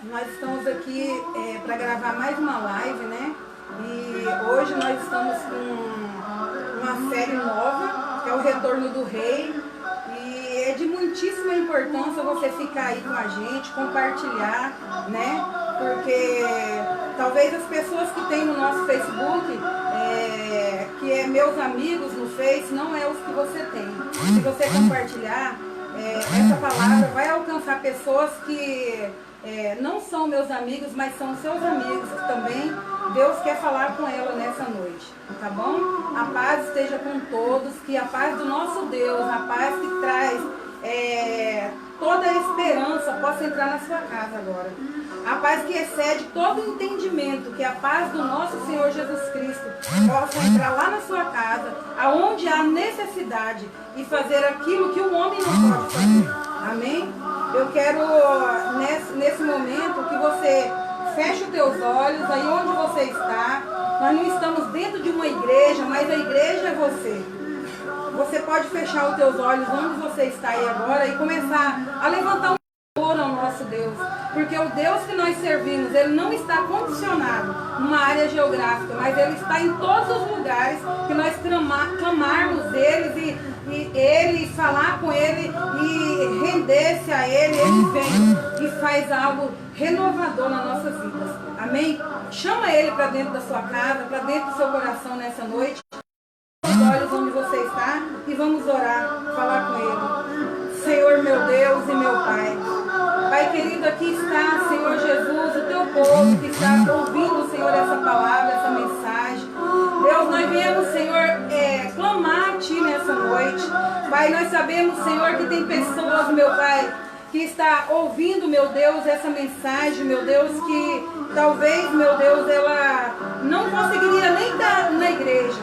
Nós estamos aqui para gravar mais uma live, né? E hoje nós estamos com uma série nova, que é o Retorno do Rei. E é de muitíssima importância você ficar aí com a gente, compartilhar, né? Porque talvez as pessoas que tem no nosso Facebook, que é meus amigos no Face, não é os que você tem. Se você compartilhar, essa palavra vai alcançar pessoas que não são meus amigos, mas são seus amigos que também Deus quer falar com ela nessa noite, tá bom? A paz esteja com todos, que a paz do nosso Deus, a paz que traz toda a esperança possa entrar na sua casa agora. A paz que excede todo entendimento, que a paz do nosso Senhor Jesus Cristo possa entrar lá na sua casa, aonde há necessidade, e fazer aquilo que o homem não pode fazer. Amém? Eu quero, nesse momento, que você feche os teus olhos, aí onde você está. Nós não estamos dentro de uma igreja, mas a igreja é você. Você pode fechar os teus olhos onde você está aí agora e começar a levantar um louvor ao nosso Deus. Porque o Deus que nós servimos, Ele não está condicionado numa área geográfica, mas Ele está em todos os lugares que nós clamarmos Ele e Ele, falar com Ele e render-se a Ele, Ele vem e faz algo renovador nas nossas vidas. Amém? Chama Ele para dentro da sua casa, para dentro do seu coração nessa noite. Os olhos onde você está e vamos orar, falar com Ele. Senhor meu Deus e meu Pai. Pai querido, aqui está, Senhor Jesus, o teu povo que está ouvindo, Senhor, essa palavra, essa mensagem. Deus, nós viemos, Senhor, clamar a Ti nessa noite. Pai, nós sabemos, Senhor, que tem pessoas, meu Pai, que está ouvindo, meu Deus, essa mensagem, meu Deus, que talvez, meu Deus, ela não conseguiria nem estar na igreja,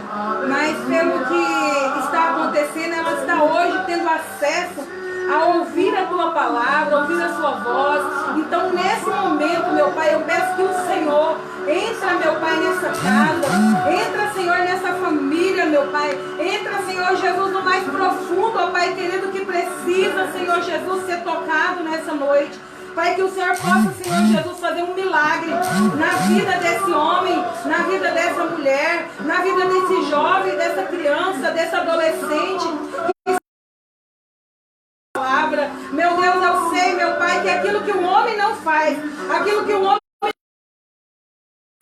mas pelo que está acontecendo, ela está hoje tendo acesso a ouvir a Tua palavra, ouvir a Sua voz. Então, nesse momento, meu Pai, eu peço que o Senhor entra, meu Pai, nessa casa, entra, Senhor, nessa família, meu Pai, entra, Senhor Jesus, no mais profundo, ó Pai querido, que precisa, Senhor Jesus, ser tocado nessa noite. Pai, que o Senhor possa, Senhor Jesus, fazer um milagre na vida desse homem, na vida dessa mulher, na vida desse jovem, dessa criança, desse adolescente. Meu Deus, eu sei, meu Pai, que aquilo que o homem não faz, aquilo que o homem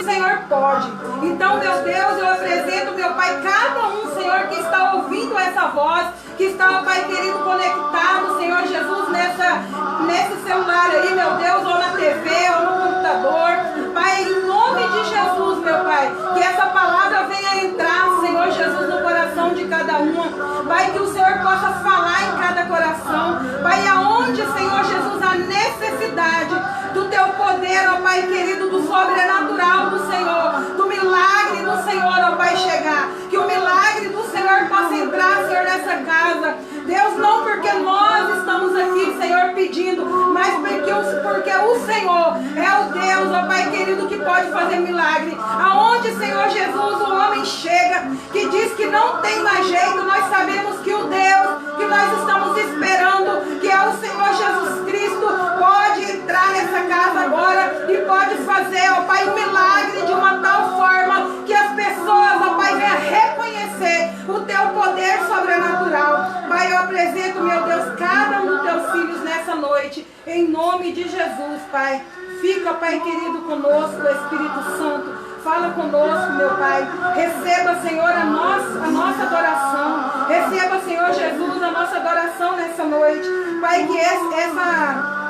o Senhor pode. Então, meu Deus, eu apresento, meu Pai, cada um, Senhor, que está ouvindo essa voz, que está, Pai querido, conectado, Senhor Jesus, nesse celular aí, meu Deus, ou na TV, ou no computador. Pai, em nome de Jesus, meu Pai, que essa palavra venha entrar, Senhor Jesus, no coração de cada uma. Pai, que o Senhor possa falar em cada coração. Pai, aonde, Senhor Jesus, a necessidade do Teu poder, ó Pai querido, do sobrenatural do Senhor, do milagre do Senhor, ó Pai, chegar. Que o milagre do Senhor possa entrar, Senhor, nessa casa. Deus, não porque nós estamos aqui, Senhor, pedindo, mas porque o Senhor é o Deus, ó Pai querido, que pode fazer milagre. Aonde, Senhor Jesus, o homem chega, que diz que não tem mais jeito, nós sabemos que o Deus que nós estamos esperando, que é o Senhor Jesus Cristo, pode entrar nessa casa agora e pode fazer, ó Pai, um milagre de uma tal forma que as pessoas, ó Pai, venham reconhecer o Teu poder sobrenatural. Pai, eu apresento, meu Deus, cada um dos Teus filhos nessa noite, em nome de Jesus, Pai. Fica, Pai querido, conosco, Espírito Santo. Fala conosco, meu Pai. Receba, Senhor, a nossa adoração. Receba, Senhor Jesus, a nossa adoração nessa noite. Pai, que essa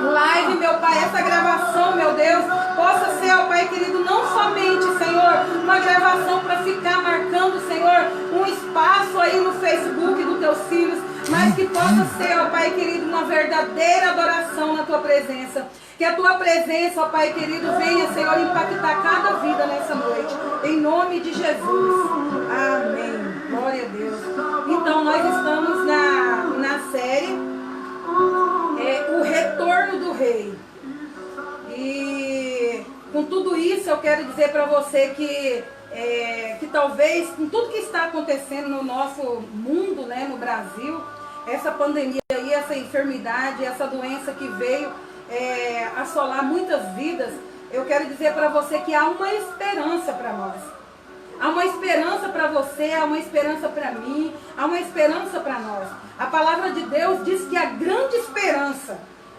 live, meu Pai, essa gravação, meu Deus, possa ser, ó Pai querido, não somente, Senhor, uma gravação para ficar marcando, Senhor, um espaço aí no Facebook dos Teus filhos, mas que possa ser, ó Pai querido, uma verdadeira adoração na Tua presença. Que a Tua presença, ó Pai querido, venha, Senhor, impactar cada vida nessa noite. Em nome de Jesus. Amém. Glória a Deus. Então, nós estamos na série O Retorno do Rei. E com tudo isso, eu quero dizer para você que talvez, com tudo que está acontecendo no nosso mundo, né, no Brasil, essa pandemia aí, essa enfermidade, essa doença que veio, assolar muitas vidas, eu quero dizer para você que há uma esperança para nós. Há uma esperança para você, há uma esperança para mim, há uma esperança para nós. A palavra de Deus diz que a grande esperança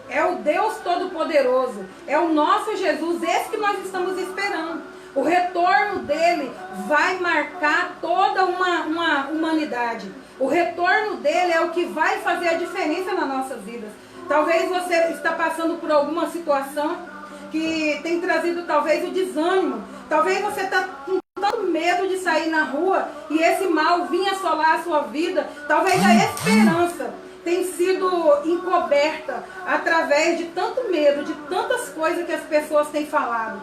é o Deus Todo-Poderoso, é o nosso Jesus, esse que nós estamos esperando. O retorno dele vai marcar toda uma humanidade. O retorno dele é o que vai fazer a diferença nas nossas vidas. Talvez você está passando por alguma situação que tem trazido talvez o desânimo. Talvez você está com tanto medo de sair na rua e esse mal vinha assolar a sua vida. Talvez a esperança tem sido encoberta através de tanto medo, de tantas coisas que as pessoas têm falado.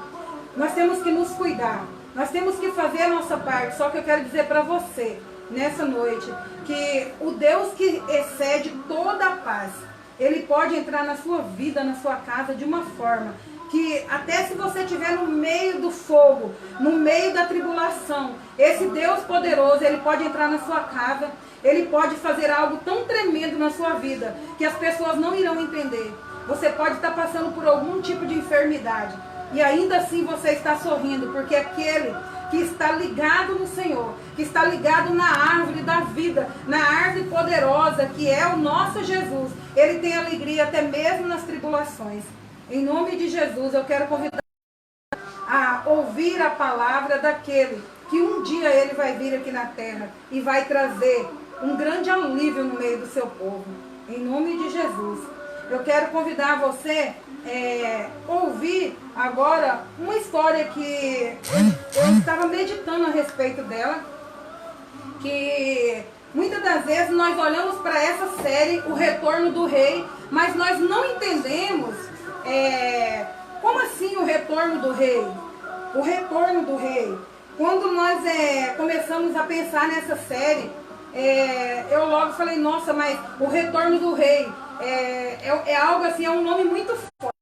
Nós temos que nos cuidar, nós temos que fazer a nossa parte. Só que eu quero dizer para você, nessa noite, que o Deus que excede toda a paz, Ele pode entrar na sua vida, na sua casa, de uma forma que até se você estiver no meio do fogo, no meio da tribulação, esse Deus poderoso, Ele pode entrar na sua casa, Ele pode fazer algo tão tremendo na sua vida, que as pessoas não irão entender. Você pode estar passando por algum tipo de enfermidade, e ainda assim você está sorrindo, porque aquele que está ligado no Senhor, que está ligado na árvore da vida, na árvore poderosa, que é o nosso Jesus, Ele tem alegria até mesmo nas tribulações. Em nome de Jesus, eu quero convidar a ouvir a palavra daquele que um dia Ele vai vir aqui na terra e vai trazer um grande alívio no meio do seu povo. Em nome de Jesus. Eu quero convidar você a ouvir agora uma história que eu estava meditando a respeito dela, que muitas das vezes nós olhamos para essa série, O Retorno do Rei, mas nós não entendemos como assim o retorno do rei? O retorno do rei. Quando nós começamos a pensar nessa série, eu logo falei, nossa, mas o retorno do rei é algo assim, é um nome muito forte.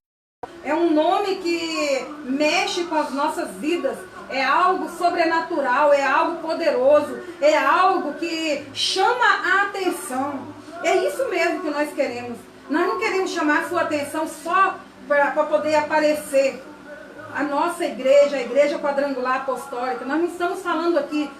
É um nome que mexe com as nossas vidas. É algo sobrenatural, é algo poderoso, é algo que chama a atenção. É isso mesmo que nós queremos. Nós não queremos chamar a sua atenção só para poder aparecer. A nossa igreja, a Igreja Quadrangular Apostólica, nós não estamos falando aqui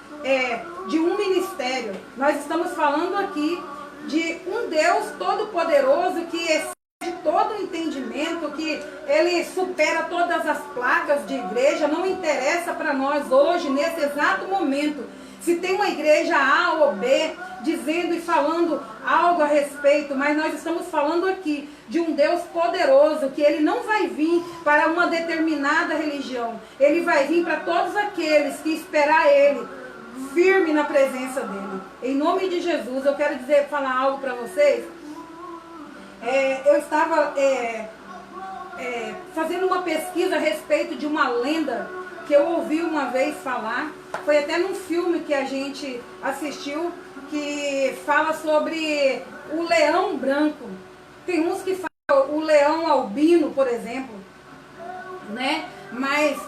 de um ministério. Nós estamos falando aqui de um Deus Todo-Poderoso que excede todo o entendimento, que Ele supera todas as placas de igreja. Não interessa para nós hoje, nesse exato momento, se tem uma igreja A ou B dizendo e falando algo a respeito, mas nós estamos falando aqui de um Deus poderoso, que Ele não vai vir para uma determinada religião. Ele vai vir para todos aqueles que esperar Ele firme na presença dEle. Em nome de Jesus, eu quero falar algo para vocês. Eu estava fazendo uma pesquisa a respeito de uma lenda que eu ouvi uma vez falar. Foi até num filme que a gente assistiu, que fala sobre o leão branco. Tem uns que falam o leão albino, por exemplo, né? Mas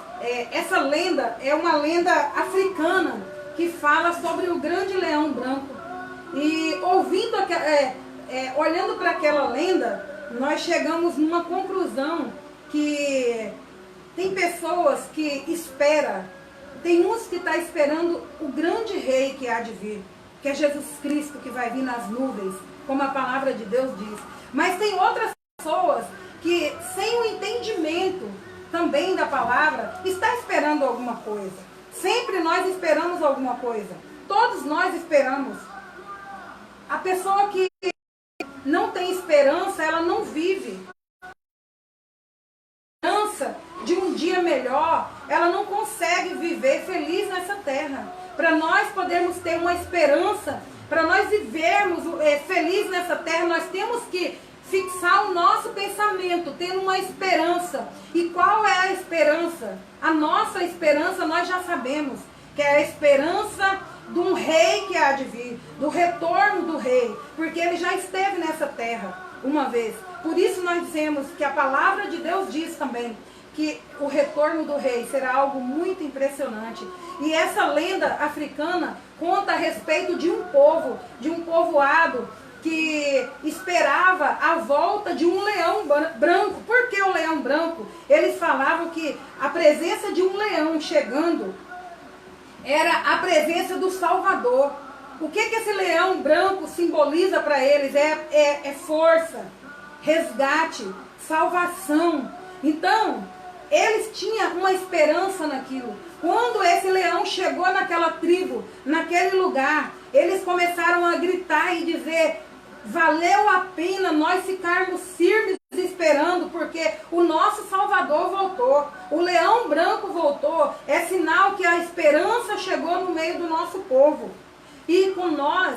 essa lenda é uma lenda africana que fala sobre o grande leão branco. E ouvindo olhando para aquela lenda, nós chegamos numa conclusão que tem pessoas que esperam, tem uns que estão esperando o grande rei que há de vir, que é Jesus Cristo, que vai vir nas nuvens, como a palavra de Deus diz. Mas tem outras pessoas que, sem o entendimento também da palavra, está esperando alguma coisa. Sempre nós esperamos alguma coisa. Todos nós esperamos. A pessoa que não tem esperança, ela não vive. Esperança de um dia melhor, ela não consegue viver feliz nessa terra. Para nós podermos ter uma esperança, para nós vivermos feliz nessa terra, nós temos que fixar o nosso pensamento, tendo uma esperança. E qual é a esperança? A nossa esperança nós já sabemos, que é a esperança de um rei que há de vir, do retorno do rei, porque ele já esteve nessa terra uma vez. Por isso nós dizemos que a palavra de Deus diz também que o retorno do rei será algo muito impressionante. E essa lenda africana conta a respeito de um povo, de um povoado que esperava a volta de um leão branco. Por que o leão branco? Eles falavam que a presença de um leão chegando era a presença do Salvador. O que esse leão branco simboliza para eles? É força, resgate, salvação. Então, eles tinham uma esperança naquilo. Quando esse leão chegou naquela tribo, naquele lugar, eles começaram a gritar e dizer: valeu a pena nós ficarmos firmes esperando, porque o nosso Salvador voltou, o leão branco voltou. É sinal que a esperança chegou no meio do nosso povo. E com nós,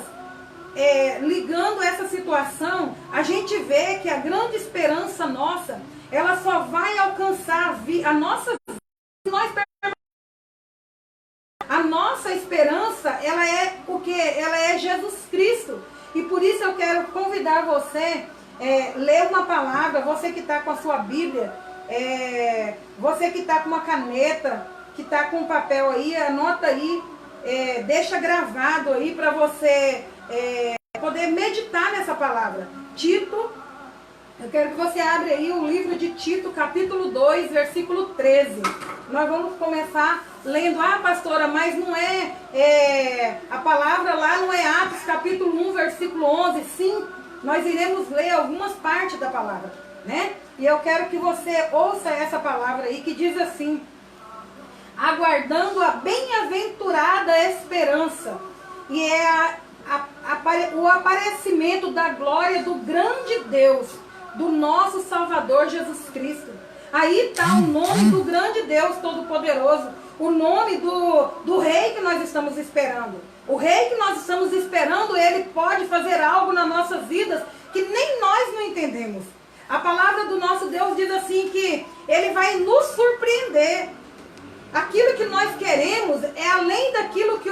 ligando essa situação, a gente vê que a grande esperança nossa, ela só vai alcançar a nossa vida se nós. A nossa esperança, ela é o quê? Ela é Jesus Cristo. E por isso eu quero convidar você ler uma palavra, você que está com a sua Bíblia, você que está com uma caneta, que está com um papel aí, anota aí, deixa gravado aí para você poder meditar nessa palavra. Tito, eu quero que você abra aí o livro de Tito, capítulo 2, versículo 13. Nós vamos começar lendo. Ah, pastora, mas não a palavra lá não é Atos, capítulo 1, versículo 11. Sim, nós iremos ler algumas partes da palavra, né? E eu quero que você ouça essa palavra aí, que diz assim: aguardando a bem-aventurada esperança, e o aparecimento da glória do grande Deus, do nosso Salvador Jesus Cristo. Aí está o nome do grande Deus Todo-Poderoso, o nome do rei que nós estamos esperando. O rei que nós estamos esperando, ele pode fazer algo nas nossas vidas que nem nós não entendemos. A palavra do nosso Deus diz assim que ele vai nos surpreender. Aquilo que nós queremos é além daquilo que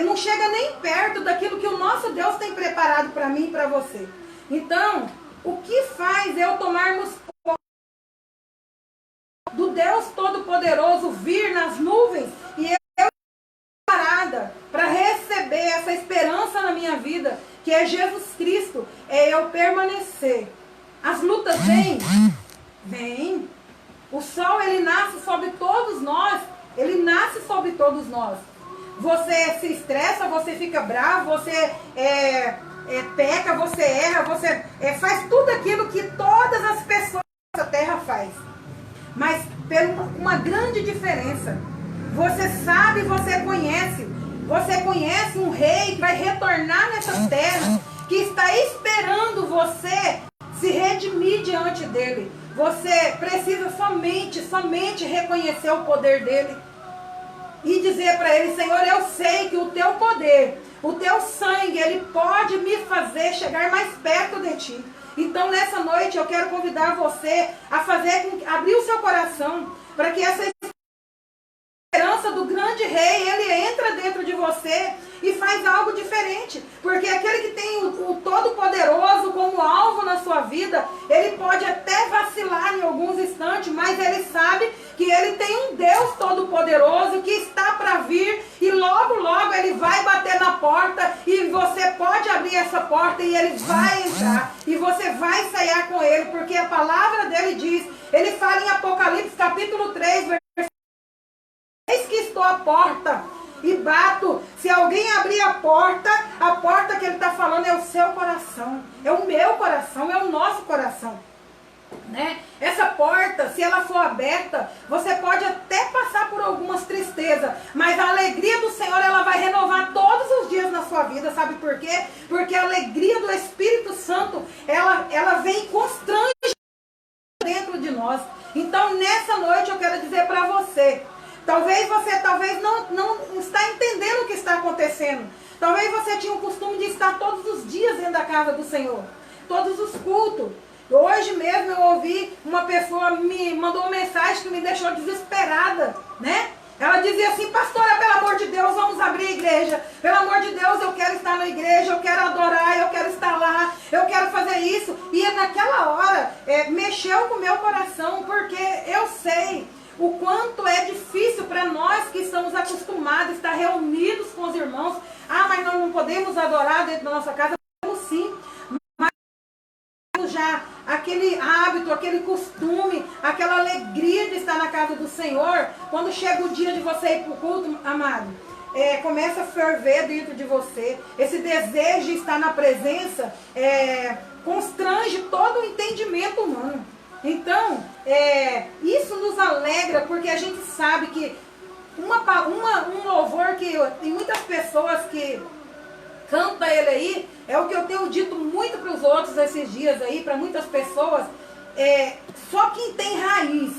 não chega nem perto daquilo que o nosso Deus tem preparado para mim e para você. Então, o que faz eu tomarmos do Deus Todo-Poderoso vir nas nuvens e eu parada para receber essa esperança na minha vida, que é Jesus Cristo, é eu permanecer. As lutas vêm. O sol, ele nasce sobre todos nós. Ele nasce sobre todos nós. Você se estressa, você fica bravo, você peca, você erra, você faz tudo aquilo que todas as pessoas dessa terra faz. Mas por uma grande diferença. Você sabe, você conhece um rei que vai retornar nessa terra, que está esperando você se redimir diante dele. Você precisa somente reconhecer o poder dele e dizer para ele: Senhor, eu sei que o teu poder, o teu sangue, ele pode me fazer chegar mais perto de ti. Então nessa noite eu quero convidar você a abrir o seu coração para que essa esperança do grande rei, ele entra dentro de você e faz algo diferente. Porque aquele que tem o Todo-Poderoso como alvo na sua vida, ele pode até vacilar em alguns instantes, mas ele sabe que ele tem um Deus Todo-Poderoso que está para vir e logo, logo ele vai bater na porta e você pode abrir essa porta e ele vai entrar e você vai sair com ele, porque a palavra dele diz, ele fala em Apocalipse capítulo 3, eis que estou à porta e bato. Se alguém abrir a porta que ele está falando é o seu coração, é o meu coração, é o nosso coração, né? Essa porta, se ela for aberta, você pode até passar por algumas tristezas, mas a alegria do Senhor, ela vai renovar todos os dias na sua vida. Sabe por quê? Porque a alegria do Espírito Santo, ela vem constrange dentro de nós. Então nessa noite eu quero dizer para você, talvez você não está entendendo o que está acontecendo. Talvez você tinha o costume de estar todos os dias dentro da casa do Senhor, todos os cultos. Hoje mesmo eu ouvi uma pessoa me mandou uma mensagem que me deixou desesperada, né? Ela dizia assim: pastora, pelo amor de Deus, vamos abrir a igreja. Pelo amor de Deus, eu quero estar na igreja, eu quero adorar, eu quero estar lá, eu quero fazer isso. E naquela hora mexeu com o meu coração, porque eu sei o quanto é difícil para nós que estamos acostumados a estar reunidos com os irmãos. Ah, mas nós não podemos adorar dentro da nossa casa. Sim, aquele hábito, aquele costume, aquela alegria de estar na casa do Senhor, quando chega o dia de você ir para o culto, amado, começa a ferver dentro de você. Esse desejo de estar na presença constrange todo o entendimento humano. Então, isso nos alegra, porque a gente sabe que um louvor que tem muitas pessoas que canta ele aí, é o que eu tenho dito muito para os outros esses dias aí, para muitas pessoas, só quem tem raiz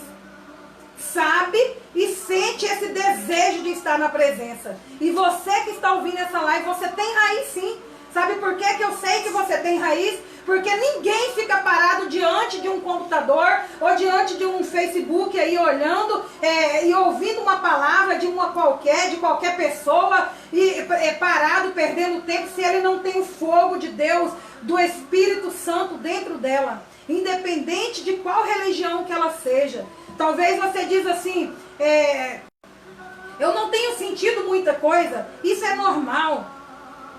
sabe e sente esse desejo de estar na presença. E você que está ouvindo essa live, você tem raiz sim. Sabe por que eu sei que você tem raiz? Porque ninguém fica parado diante de um computador ou diante de um Facebook aí olhando e ouvindo uma palavra de qualquer pessoa e parado, perdendo tempo, se ele não tem o fogo de Deus, do Espírito Santo dentro dela. Independente de qual religião que ela seja. Talvez você diz assim, eu não tenho sentido muita coisa. Isso é normal.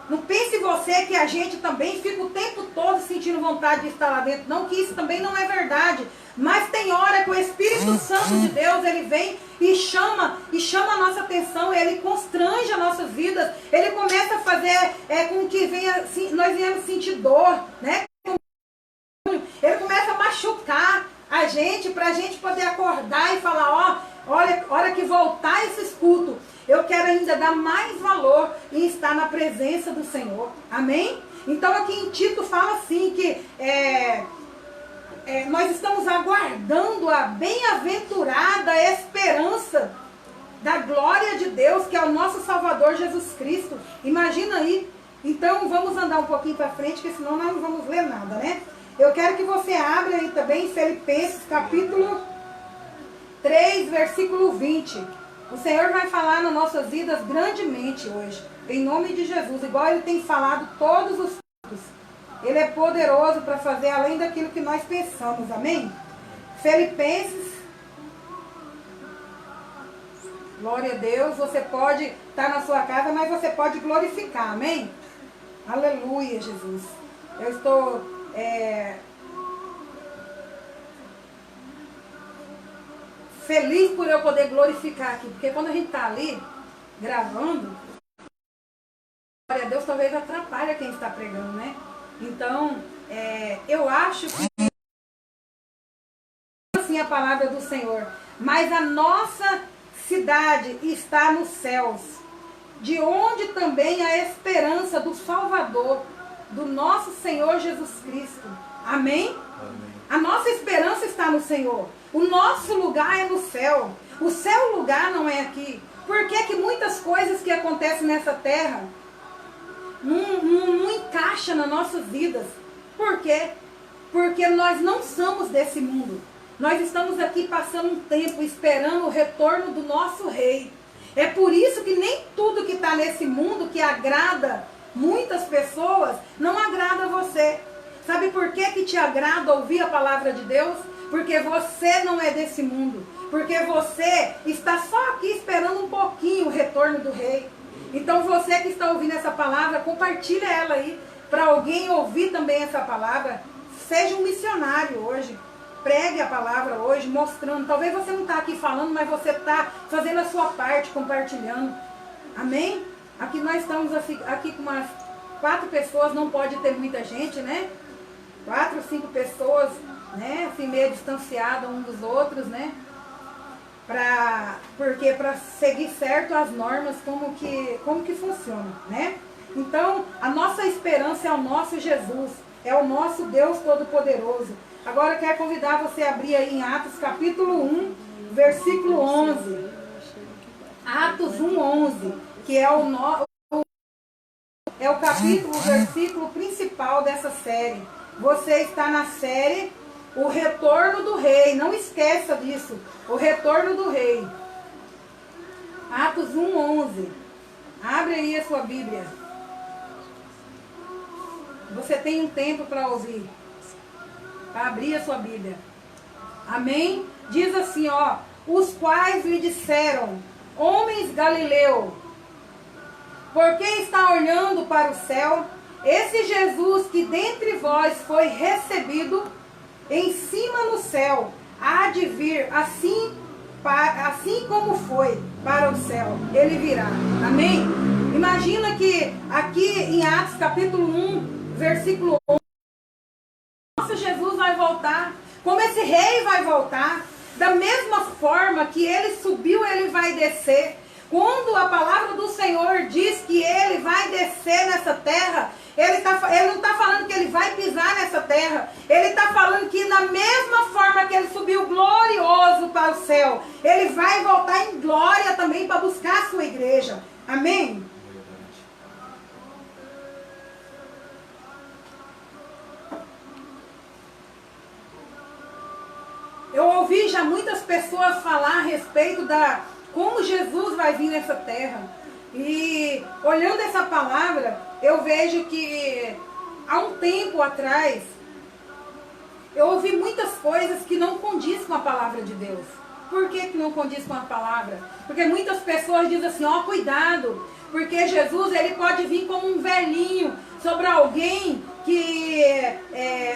Não pense você que a gente também fica o tempo todo sentindo vontade de estar lá dentro. Não, que isso também não é verdade. Mas tem hora que o Espírito Santo de Deus, ele vem e chama a nossa atenção, ele constrange as nossas vidas. Ele começa a fazer com que nós venhamos sentir dor, né? Ele começa a machucar a gente, para a gente poder acordar e falar, olha, hora que voltar esses cultos, eu quero ainda dar mais valor em estar na presença do Senhor. Amém? Então aqui em Tito fala assim que nós estamos aguardando a bem-aventurada esperança da glória de Deus, que é o nosso Salvador Jesus Cristo. Imagina aí. Então vamos andar um pouquinho para frente, porque senão nós não vamos ler nada, né? Eu quero que você abra aí também Filipenses capítulo 3, versículo 20. O Senhor vai falar nas nossas vidas grandemente hoje, em nome de Jesus, igual Ele tem falado todos os tempos. Ele é poderoso para fazer além daquilo que nós pensamos, amém? Filipenses, glória a Deus, você pode estar na sua casa, mas você pode glorificar, amém? Aleluia, Jesus. Eu estou... feliz por eu poder glorificar aqui, porque quando a gente está ali gravando, glória a Deus, talvez atrapalha quem está pregando, né? Então, eu acho que assim a palavra do Senhor, mas a nossa cidade está nos céus, de onde também a esperança do Salvador, do nosso Senhor Jesus Cristo. Amém? Amém. A nossa esperança está no Senhor. O nosso lugar é no céu. O seu lugar não é aqui. Por que que muitas coisas que acontecem nessa terra não encaixam nas nossas vidas? Por quê? Porque nós não somos desse mundo. Nós estamos aqui passando um tempo esperando o retorno do nosso Rei. É por isso que nem tudo que está nesse mundo que agrada muitas pessoas, não agrada você. Sabe por que te agrada ouvir a palavra de Deus? Porque você não é desse mundo. Porque você está só aqui esperando um pouquinho o retorno do Rei. Então você que está ouvindo essa palavra, compartilha ela aí, para alguém ouvir também essa palavra. Seja um missionário hoje. Pregue a palavra hoje, mostrando. Talvez você não está aqui falando, mas você está fazendo a sua parte, compartilhando. Amém? Aqui nós estamos aqui com umas 4 pessoas, não pode ter muita gente, né? 4 ou 5 pessoas, né? Assim, meio distanciadas um dos outros, né? Porque para seguir certo as normas, como que funciona, né? Então, a nossa esperança é o nosso Jesus, é o nosso Deus Todo-Poderoso. Agora eu quero convidar você a abrir aí em Atos capítulo 1, versículo 11. Atos 1, 11, que é o capítulo, o versículo principal dessa série. Você está na série O Retorno do Rei. Não esqueça disso. O Retorno do Rei. Atos 1, 11. Abre aí a sua Bíblia. Você tem um tempo para ouvir. Para abrir a sua Bíblia. Amém? Diz assim, ó. Os quais lhe disseram: homens Galileu, por que está olhando para o céu? Esse Jesus que dentre vós foi recebido, em cima no céu, há de vir assim como foi para o céu, ele virá. Amém? Imagina que aqui em Atos capítulo 1, versículo 11, nosso Jesus vai voltar, como esse rei vai voltar, da mesma forma que ele subiu, ele vai descer. Quando a palavra do Senhor diz que ele vai descer nessa terra, ele não está falando que ele vai pisar nessa terra. Ele está falando que da mesma forma que ele subiu glorioso para o céu, ele vai voltar em glória também para buscar a sua igreja. Amém? Eu ouvi já muitas pessoas falar a respeito da como Jesus vai vir nessa terra. E olhando essa palavra, eu vejo que há um tempo atrás, eu ouvi muitas coisas que não condiz com a palavra de Deus. Por que não condiz com a palavra? Porque muitas pessoas dizem assim, ó, cuidado, porque Jesus ele pode vir como um velhinho sobre alguém que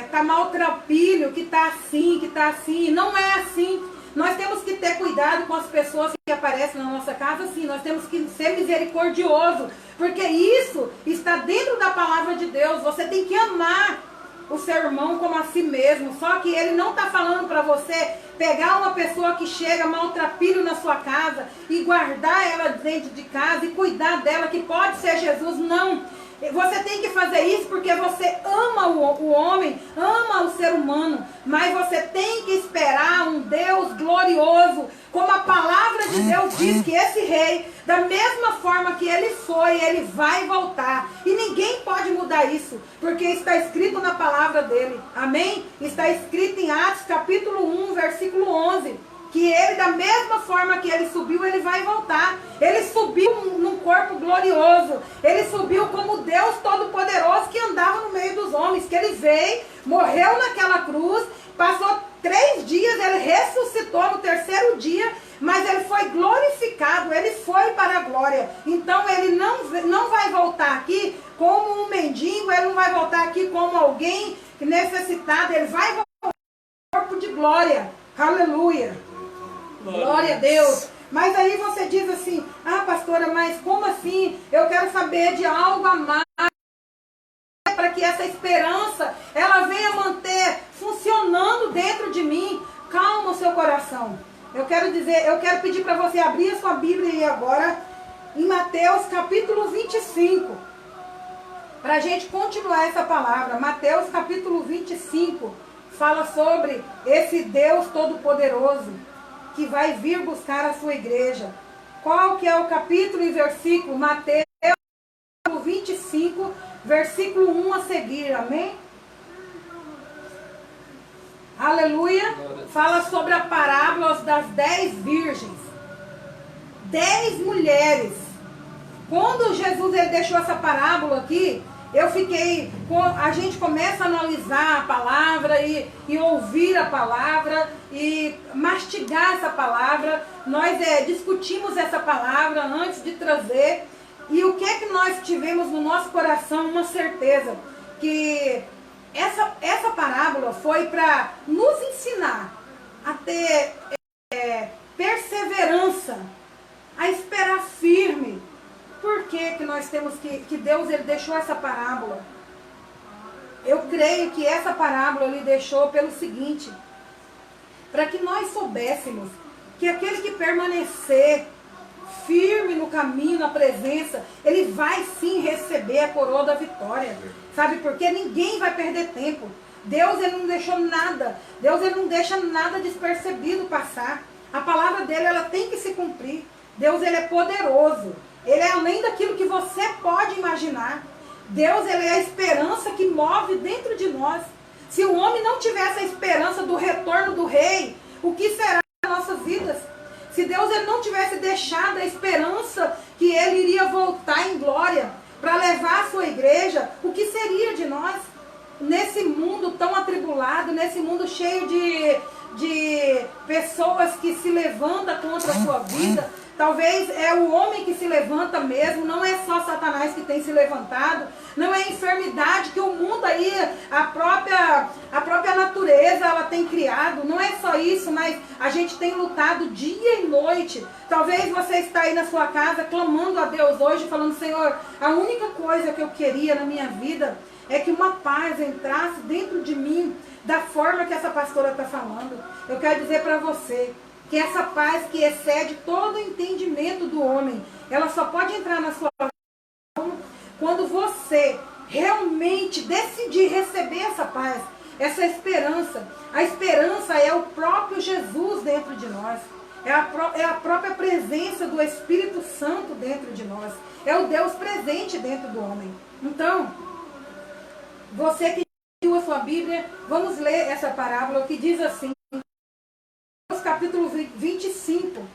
está maltrapilho, que está assim. Não é assim. Nós temos que ter cuidado com as pessoas que aparecem na nossa casa, sim. Nós temos que ser misericordioso, porque isso está dentro da palavra de Deus. Você tem que amar o seu irmão como a si mesmo. Só que ele não está falando para você pegar uma pessoa que chega maltrapilho na sua casa e guardar ela dentro de casa e cuidar dela, que pode ser Jesus. Não. Você tem que fazer isso porque você ama o homem, ama o ser humano, mas você tem que esperar um Deus glorioso, como a palavra de Deus diz que esse rei, da mesma forma que ele foi, ele vai voltar. E ninguém pode mudar isso, porque está escrito na palavra dele. Amém? Está escrito em Atos capítulo 1, versículo 11. Que ele, da mesma forma que ele subiu, ele vai voltar. Ele subiu num corpo glorioso. Ele subiu como Deus Todo-Poderoso que andava no meio dos homens. Que ele veio, morreu naquela cruz, passou 3 dias, ele ressuscitou no 3º dia, mas ele foi glorificado, ele foi para a glória. Então ele não vai voltar aqui como um mendigo, ele não vai voltar aqui como alguém necessitado, ele vai voltar no corpo de glória. Aleluia. Glória a Deus. Mas aí você diz assim, ah pastora, mas como assim? Eu quero saber de algo a mais para que essa esperança ela venha manter funcionando dentro de mim. Calma o seu coração. Eu quero pedir para você abrir a sua Bíblia aí agora em Mateus capítulo 25. Para a gente continuar essa palavra. Mateus capítulo 25 fala sobre esse Deus Todo-Poderoso que vai vir buscar a sua igreja. Qual que é o capítulo e versículo? Mateus 25, versículo 1 a seguir. Amém? Aleluia. Fala sobre a parábola das 10 virgens. 10 mulheres. Quando Jesus ele deixou essa parábola aqui, a gente começa a analisar a palavra e ouvir a palavra e mastigar essa palavra. Nós discutimos essa palavra antes de trazer. E o que é que nós tivemos no nosso coração? Uma certeza que essa parábola foi para nos ensinar a ter perseverança, a esperar firme. Por que nós temos que Deus ele deixou essa parábola? Eu creio que essa parábola ele deixou pelo seguinte, para que nós soubéssemos que aquele que permanecer firme no caminho, na presença, ele vai sim receber a coroa da vitória. Sabe por quê? Ninguém vai perder tempo. Deus ele não deixou nada. Deus ele não deixa nada despercebido passar. A palavra dele ela tem que se cumprir. Deus ele é poderoso. Ele é além daquilo que você pode imaginar. Deus ele é a esperança que move dentro de nós. Se o homem não tiver essa esperança do retorno do rei, o que será das nossas vidas? Se Deus ele não tivesse deixado a esperança que ele iria voltar em glória para levar a sua igreja, o que seria de nós? Nesse mundo tão atribulado, nesse mundo cheio de pessoas que se levantam contra a sua vida, Talvez é o homem que se levanta mesmo, não é só Satanás que tem se levantado, não é a enfermidade que o mundo aí, a própria natureza, ela tem criado. Não é só isso, mas a gente tem lutado dia e noite. Talvez você está aí na sua casa clamando a Deus hoje, falando: Senhor, a única coisa que eu queria na minha vida é que uma paz entrasse dentro de mim, da forma que essa pastora está falando. Eu quero dizer para você que essa paz que excede todo o entendimento do homem, ela só pode entrar na sua vida quando você realmente decidir receber essa paz, essa esperança. A esperança é o próprio Jesus dentro de nós. É a própria presença do Espírito Santo dentro de nós. É o Deus presente dentro do homem. Então, você que viu a sua Bíblia, vamos ler essa parábola que diz assim, capítulo 25.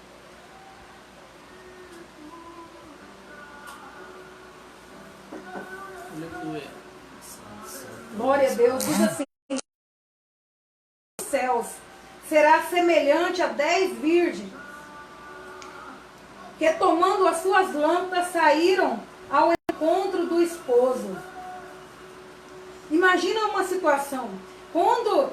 Glória a Deus. Diz assim: os céus será semelhante a 10 virgens que, tomando as suas lâmpadas, saíram ao encontro do esposo. Imagina uma situação, quando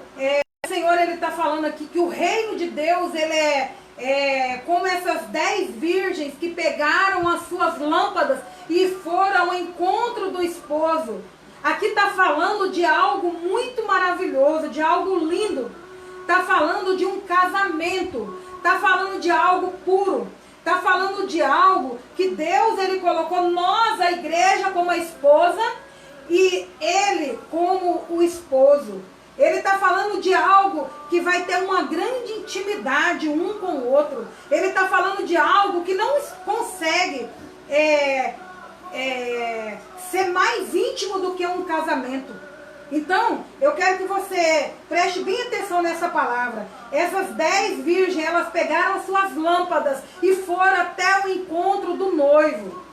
o Senhor está falando aqui que o reino de Deus, ele é como essas 10 virgens que pegaram as suas lâmpadas e foram ao encontro do esposo. Aqui está falando de algo muito maravilhoso, de algo lindo. Está falando de um casamento, está falando de algo puro, está falando de algo que Deus, ele colocou nós, a igreja, como a esposa, e ele como o esposo. Ele está falando de algo que vai ter uma grande intimidade um com o outro. Ele está falando de algo que não consegue ser mais íntimo do que um casamento. Então, eu quero que você preste bem atenção nessa palavra. Essas 10 virgens, elas pegaram suas lâmpadas e foram até o encontro do noivo.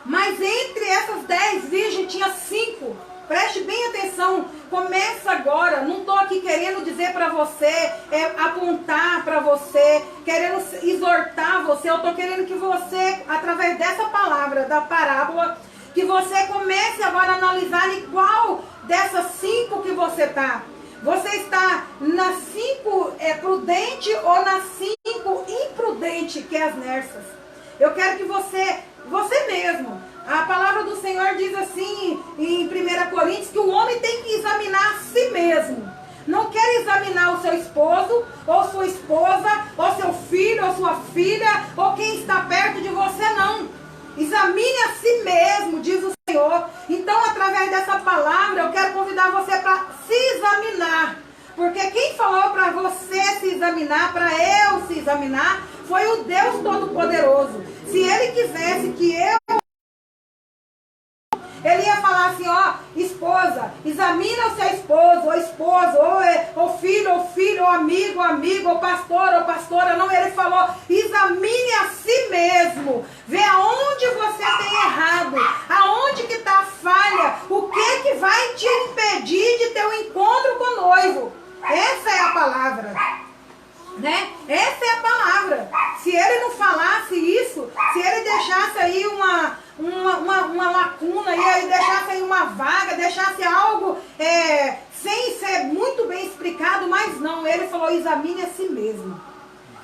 Mas entre essas 10 virgens tinha 5. Preste bem atenção, começa agora. Não estou aqui querendo dizer para você, apontar para você, querendo exortar você. Eu estou querendo que você, através dessa palavra, da parábola, que você comece agora a analisar em qual dessas 5 que você está. Você está nas 5 prudente ou nas 5 imprudente, que é as nersas. Eu quero que você mesmo, a palavra do Senhor diz assim em 1 Coríntios, que o homem tem que examinar a si mesmo. Não quer examinar o seu esposo, ou sua esposa, ou seu filho, ou sua filha, ou quem está perto de você, não. Examine a si mesmo, diz o Senhor. Então, através dessa palavra, eu quero convidar você para se examinar. Porque quem falou para você se examinar, para eu se examinar, foi o Deus Todo-Poderoso. Se Ele quisesse que Ele ia falar assim: ó, esposa, examina o seu esposo, ou esposo, ou filho, ou amigo, ou pastora. Não, ele falou: examine a si mesmo. Vê aonde você tem errado, aonde que está a falha, o que vai te impedir de ter um encontro com o noivo. Essa é a palavra. Né? Essa é a palavra. Se ele não falasse isso, se ele deixasse aí uma lacuna, aí deixasse aí uma vaga, deixasse algo sem ser muito bem explicado, mas não, ele falou: examine a si mesmo.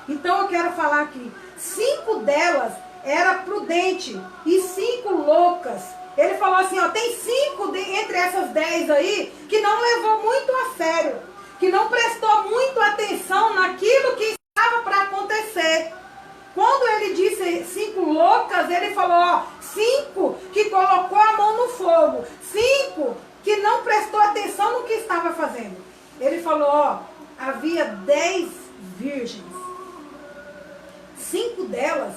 Então eu quero falar aqui, 5 delas era prudente e 5 loucas. Ele falou assim, ó, tem 5 entre essas 10 aí que não levou muito a sério, que não prestou muito atenção naquilo que estava para acontecer. Quando ele disse 5 loucas, ele falou, ó, 5 que colocou a mão no fogo, 5 que não prestou atenção no que estava fazendo. Ele falou, ó, havia 10 virgens. 5 delas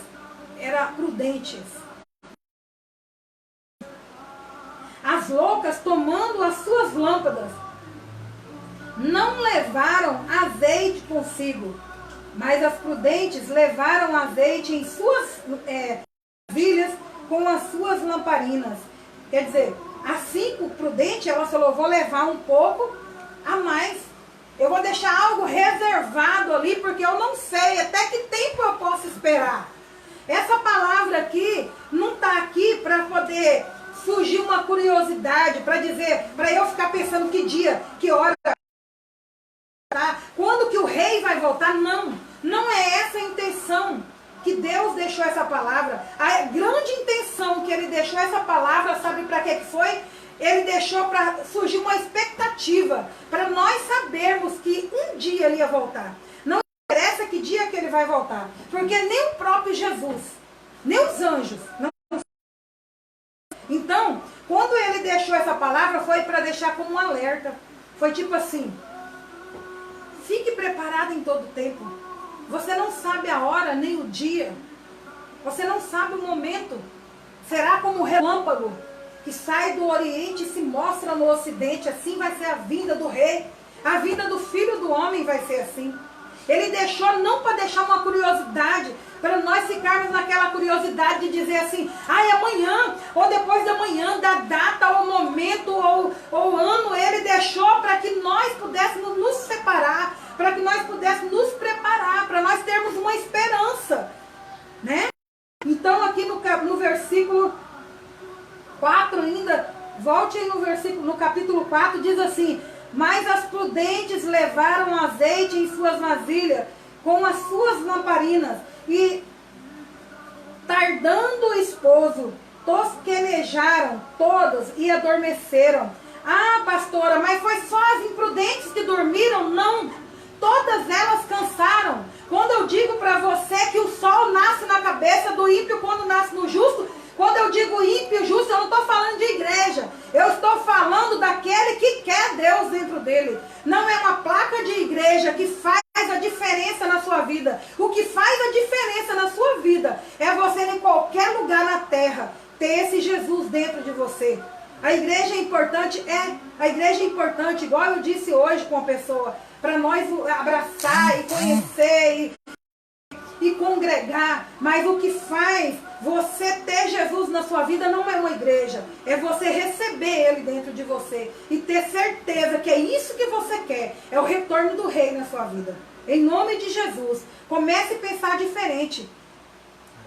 eram prudentes. As loucas, tomando as suas lâmpadas, não levaram azeite consigo, mas as prudentes levaram azeite em suas vasilhas com as suas lamparinas. Quer dizer, as 5 prudentes, elas falou, vou levar um pouco a mais. Eu vou deixar algo reservado ali, porque eu não sei até que tempo eu posso esperar. Essa palavra aqui não está aqui para poder surgir uma curiosidade, para dizer, para eu ficar pensando que dia, que hora, tá? Quando que o rei vai voltar? Não, não é essa a intenção que Deus deixou essa palavra. A grande intenção que ele deixou essa palavra, sabe para que foi? Ele deixou para surgir uma expectativa, para nós sabermos que um dia ele ia voltar. Não interessa que dia que ele vai voltar, porque nem o próprio Jesus, nem os anjos. Não. Então, quando ele deixou essa palavra, foi para deixar como um alerta. Foi tipo assim, fique preparado em todo tempo. Você não sabe a hora nem o dia. Você não sabe o momento. Será como um relâmpago que sai do Oriente e se mostra no Ocidente. Assim vai ser a vinda do rei. A vinda do Filho do Homem vai ser assim. Ele deixou não para deixar uma curiosidade, para nós ficarmos naquela curiosidade de dizer assim, ai, amanhã, ou depois da manhã, da data, ou momento, ou ano, ele deixou para que nós pudéssemos nos separar, para que nós pudéssemos nos preparar, para nós termos uma esperança, né? Então aqui no versículo 4 ainda, volte aí no capítulo 4, diz assim, mas as prudentes levaram azeite em suas vasilhas, com as suas lamparinas, e tardando o esposo, tosquenejaram todas e adormeceram. Ah, pastora, mas foi só as imprudentes que dormiram? Não, todas elas cansaram. Quando eu digo para você que o sol nasce na cabeça do ímpio quando nasce no justo, quando eu digo ímpio e justo, eu não estou falando de igreja. Eu estou falando daquele que quer Deus dentro dele. Não é uma placa de igreja que faz a diferença na sua vida. O que faz a diferença na sua vida é você, em qualquer lugar na terra, ter esse Jesus dentro de você. A igreja é importante? A igreja é importante, igual eu disse hoje com a pessoa, para nós abraçar e conhecer e congregar, mas o que faz você ter Jesus na sua vida não é uma igreja, é você receber Ele dentro de você e ter certeza que é isso que você quer, é o retorno do Rei na sua vida. Em nome de Jesus, comece a pensar diferente.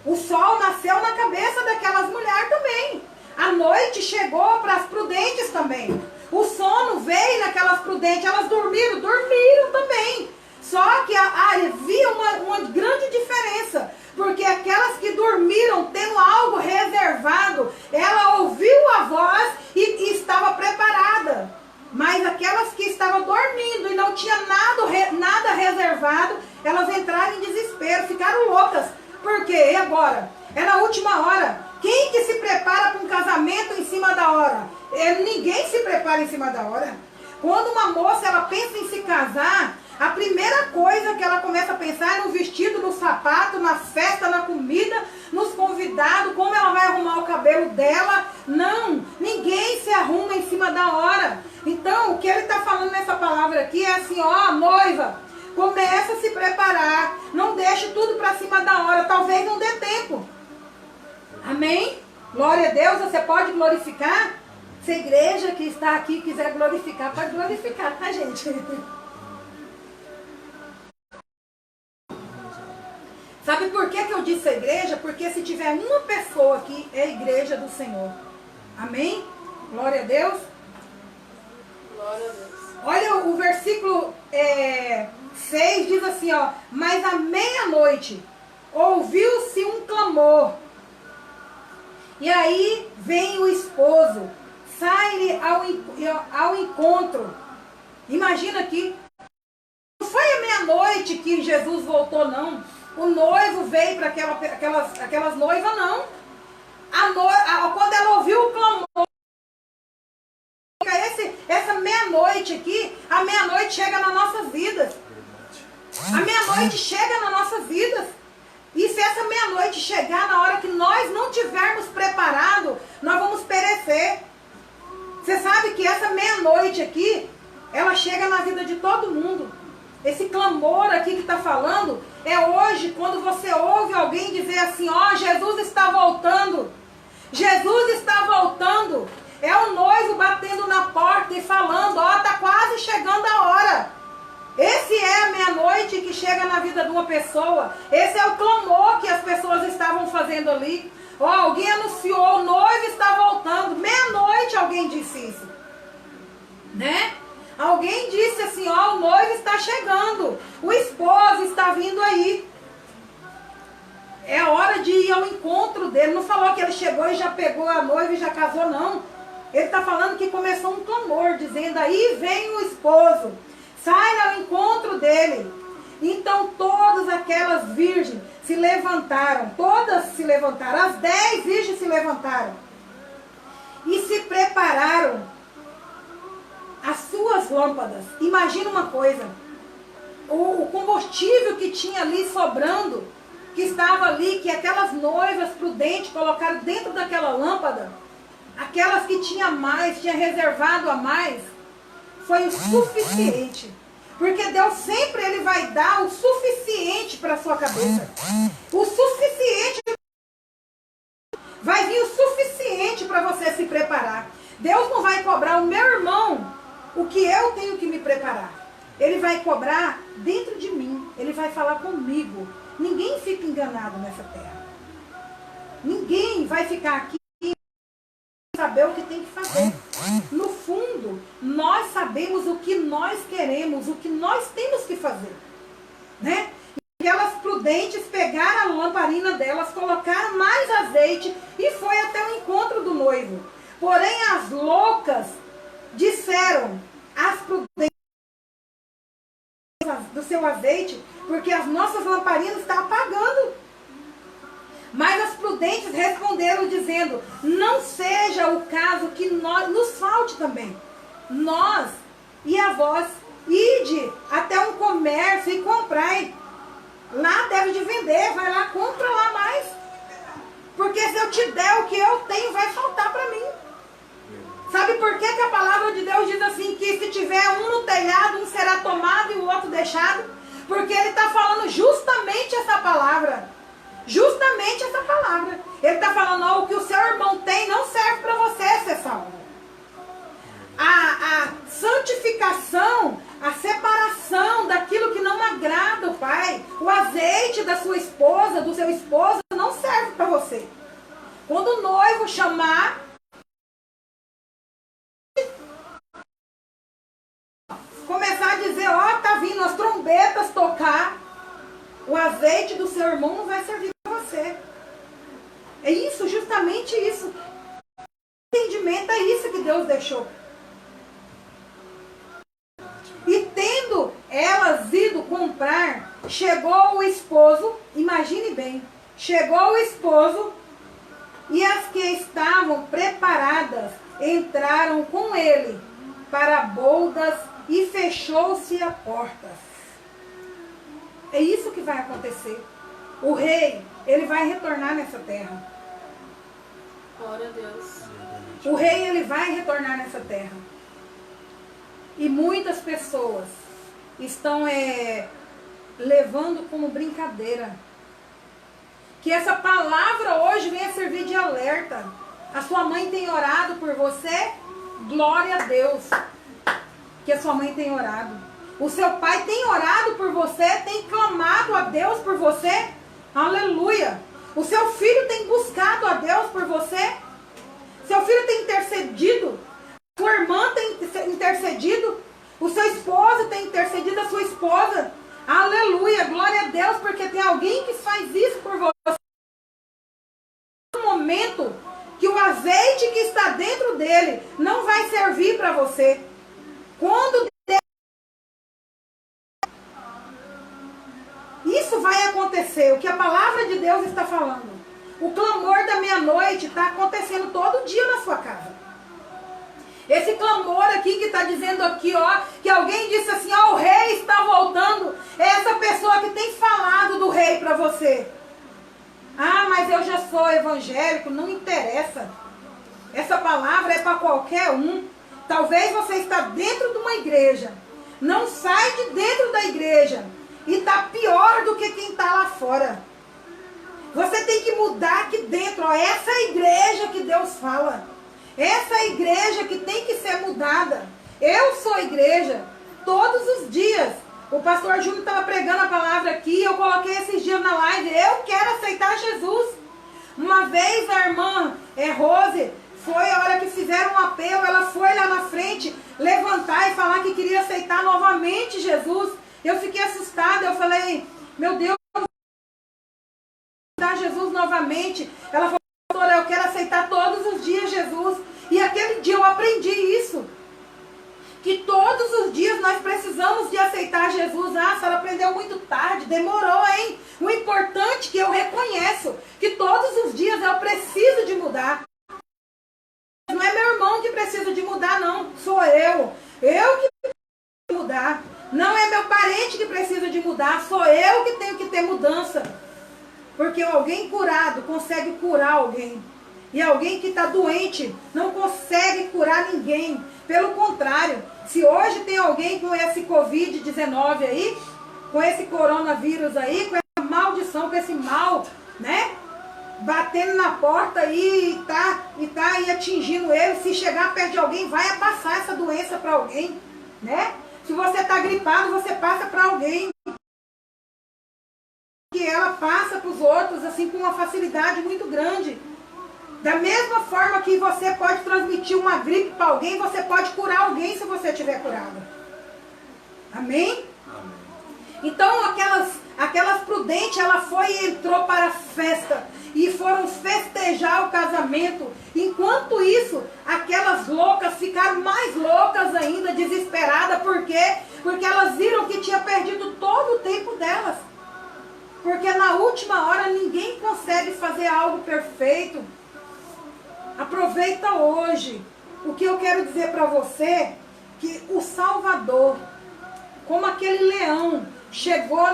O sol nasceu na cabeça daquelas mulheres também. A noite chegou para as prudentes também. O sono veio naquelas prudentes, elas dormiram também. Só que havia uma grande diferença, porque aquelas que dormiram tendo algo reservado, ela ouviu a voz e estava preparada. Mas aquelas que estavam dormindo e não tinha nada reservado, elas entraram em desespero, ficaram loucas. Por quê? E agora? Era a última hora. Quem que se prepara para um casamento em cima da hora? Ninguém se prepara em cima da hora. Quando uma moça ela pensa em se casar, a primeira coisa que ela começa a pensar é no vestido, no sapato, na festa, na comida, nos convidados, como ela vai arrumar o cabelo dela. Não, ninguém se arruma em cima da hora. Então, o que ele está falando nessa palavra aqui é assim, ó, noiva, começa a se preparar, não deixe tudo para cima da hora, talvez não dê tempo. Amém? Glória a Deus, você pode glorificar? Se a igreja que está aqui quiser glorificar, pode glorificar, tá, gente? Sabe por que eu disse a igreja? Porque se tiver uma pessoa aqui, é a igreja do Senhor. Amém? Glória a Deus. Glória a Deus. Olha o versículo 6, diz assim, ó. Mas à meia-noite ouviu-se um clamor. E aí vem o esposo, sai-lhe ao encontro. Imagina aqui. Não foi à meia-noite que Jesus voltou, não. O noivo veio para aquelas noivas, não. Quando ela ouviu o clamor, essa meia-noite aqui, a meia-noite chega nas nossas vidas. A meia-noite chega nas nossas vidas. E se essa meia-noite chegar na hora que nós não tivermos preparado, nós vamos perecer. Você sabe que essa meia-noite aqui, ela chega na vida de todo mundo. Esse clamor aqui que está falando, é hoje quando você ouve alguém dizer assim, ó, Jesus está voltando. Jesus está voltando. É o noivo batendo na porta e falando, ó, está quase chegando a hora. Esse é a meia-noite que chega na vida de uma pessoa. Esse é o clamor que as pessoas estavam fazendo ali. Ó, alguém anunciou, o noivo está voltando. Meia-noite alguém disse isso. Né? Alguém disse assim, ó, o noivo está chegando. O esposo está vindo aí. É hora de ir ao encontro dele. Não falou que ele chegou e já pegou a noiva e já casou, não. Ele está falando que começou um clamor, dizendo, aí vem o esposo. Sai ao encontro dele. Então todas aquelas virgens se levantaram. Todas se levantaram. As 10 virgens se levantaram. E se prepararam as suas lâmpadas. Imagina uma coisa. O combustível que tinha ali sobrando, que estava ali, que aquelas noivas prudentes colocaram dentro daquela lâmpada, aquelas que tinha mais, tinha reservado a mais, foi o suficiente. Porque Deus sempre ele vai dar o suficiente para a sua cabeça. O suficiente. Vai vir o suficiente para você se preparar. Deus não vai cobrar o meu irmão o que eu tenho que me preparar. Ele vai cobrar dentro de mim. Ele vai falar comigo. Ninguém fica enganado nessa terra. Ninguém vai ficar aqui e saber o que tem que fazer. No fundo, nós sabemos o que nós queremos, o que nós temos que fazer. Né? E aquelas prudentes pegaram a lamparina delas, colocaram mais azeite e foi até o encontro do noivo. Porém, as loucas disseram, as prudentes do seu azeite, porque as nossas lamparinas estão apagando. Mas as prudentes responderam dizendo, não seja o caso que nos falte também. Nós e a vós, ide até um comércio e comprai. Lá deve de vender, vai lá, compra lá mais. Porque se eu te der o que eu tenho, vai faltar para mim. Sabe por que a palavra de Deus diz assim, que se tiver um no telhado, um será tomado e o outro deixado? Porque ele está falando justamente essa palavra. Justamente essa palavra. Ele está falando, ó, o que o seu irmão tem não serve para você ser salvo. A santificação, a separação daquilo que não agrada o Pai, o azeite da sua esposa, do seu esposo, não serve para você. Quando o noivo chamar, começar a dizer, ó, tá vindo as trombetas tocar, o azeite do seu irmão não vai servir para você. É isso, justamente isso. O entendimento é isso que Deus deixou. E tendo elas ido comprar, chegou o esposo, imagine bem, chegou o esposo e as que estavam preparadas entraram com ele para boldas e fechou-se a porta. É isso que vai acontecer. O rei, ele vai retornar nessa terra. Glória a Deus. O rei, ele vai retornar nessa terra. E muitas pessoas estão levando como brincadeira. Que essa palavra hoje venha servir de alerta. A sua mãe tem orado por você? Glória a Deus. Que a sua mãe tem orado. O seu pai tem orado por você? Tem clamado a Deus por você? Aleluia. O seu filho tem buscado a Deus por você? Seu filho tem intercedido? Sua irmã tem intercedido? O seu esposo tem intercedido a sua esposa? Aleluia, glória a Deus, porque tem alguém que faz isso por você. No momento que o azeite que está dentro dele não vai servir para você. Quando isso vai acontecer, o que a palavra de Deus está falando. O clamor da meia-noite está acontecendo todo dia na sua casa. Esse clamor aqui que está dizendo aqui, ó, que alguém disse assim, ó, o rei está voltando. É essa pessoa que tem falado do rei para você. Ah, mas eu já sou evangélico, não interessa. Essa palavra é para qualquer um. Talvez você está dentro de uma igreja, não sai de dentro da igreja e está pior do que quem está lá fora. Você tem que mudar aqui dentro. Ó, essa é a igreja que Deus fala. Essa é a igreja que tem que ser mudada. Eu sou a igreja todos os dias. O pastor Júnior estava pregando a palavra aqui, eu coloquei esses dias na live, eu quero aceitar Jesus. Uma vez a irmã Rose, foi a hora que fizeram um apelo, ela foi lá na frente levantar e falar que queria aceitar novamente Jesus. Eu fiquei assustada, eu falei, meu Deus, aceitar Jesus novamente. Ela falou, pastora, eu quero aceitar todos os dias Jesus. E aquele dia eu aprendi isso. Que todos os dias nós precisamos de aceitar Jesus. Ah, a senhora aprendeu muito tarde, demorou, hein? O importante é que eu reconheço que todos os dias eu preciso de mudar. Não é meu irmão que precisa de mudar, não. Sou eu. Eu que preciso de mudar. Não é meu parente que precisa de mudar. Sou eu que tenho que ter mudança. Porque alguém curado consegue curar alguém. E alguém que está doente não consegue curar ninguém. Pelo contrário, se hoje tem alguém com esse Covid-19 aí, com esse coronavírus aí, com essa maldição, com esse mal, né? Batendo na porta aí e tá aí atingindo ele. Se chegar perto de alguém, vai passar essa doença para alguém, né? Se você está gripado, você passa para alguém. Que ela passa para os outros, assim, com uma facilidade muito grande. Da mesma forma que você pode transmitir uma gripe para alguém, você pode curar alguém se você estiver curado. Amém? Amém. Então aquelas prudentes, ela foi e entrou para a festa. E foram festejar o casamento. Enquanto isso, aquelas loucas ficaram mais loucas ainda, desesperadas. Por quê? Porque elas viram que tinha perdido todo o tempo delas. Porque na última hora ninguém consegue fazer algo perfeito. Aproveita hoje. O que eu quero dizer para você, que o Salvador, como aquele leão, chegou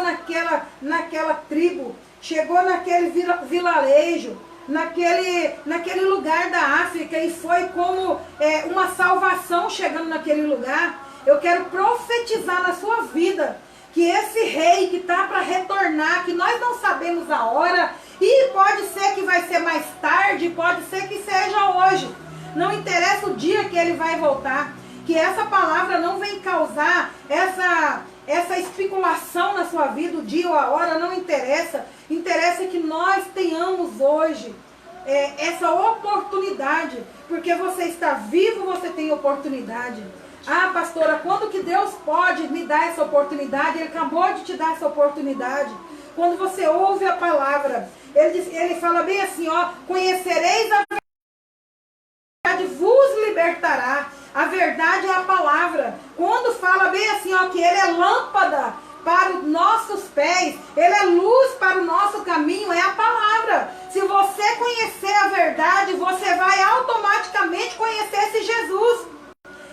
naquela tribo, chegou naquele vilarejo, naquele lugar da África, e foi como uma salvação chegando naquele lugar. Eu quero profetizar na sua vida, que esse rei que está para retornar, que nós não sabemos a hora, e pode ser que vai ser mais tarde, pode ser que seja hoje. Não interessa o dia que ele vai voltar. Que essa palavra não vem causar essa especulação na sua vida, o dia ou a hora, não interessa. Interessa que nós tenhamos hoje essa oportunidade. Porque você está vivo, você tem oportunidade. Ah, pastora, quando que Deus pode me dar essa oportunidade? Ele acabou de te dar essa oportunidade. Quando você ouve a palavra, ele fala bem assim, ó, conhecereis a verdade, vos libertará. A verdade é a palavra. Quando fala bem assim, ó, que ele é lâmpada para os nossos pés, ele é luz para o nosso caminho, é a palavra. Se você conhecer a verdade, você vai automaticamente conhecer esse Jesus.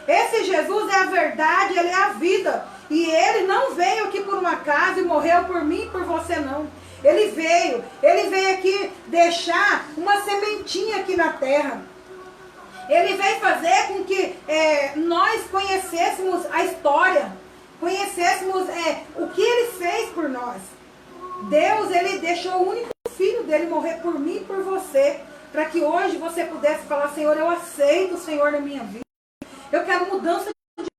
Esse Jesus é a verdade, ele é a vida. E ele não veio aqui por um acaso e morreu por mim e por você, não. Ele veio aqui deixar uma sementinha aqui na terra. Ele veio fazer com que nós conhecêssemos a história, conhecêssemos o que ele fez por nós. Deus, ele deixou o único filho dele morrer por mim e por você, para que hoje você pudesse falar, Senhor, eu aceito o Senhor na minha vida. Eu quero mudança de vida.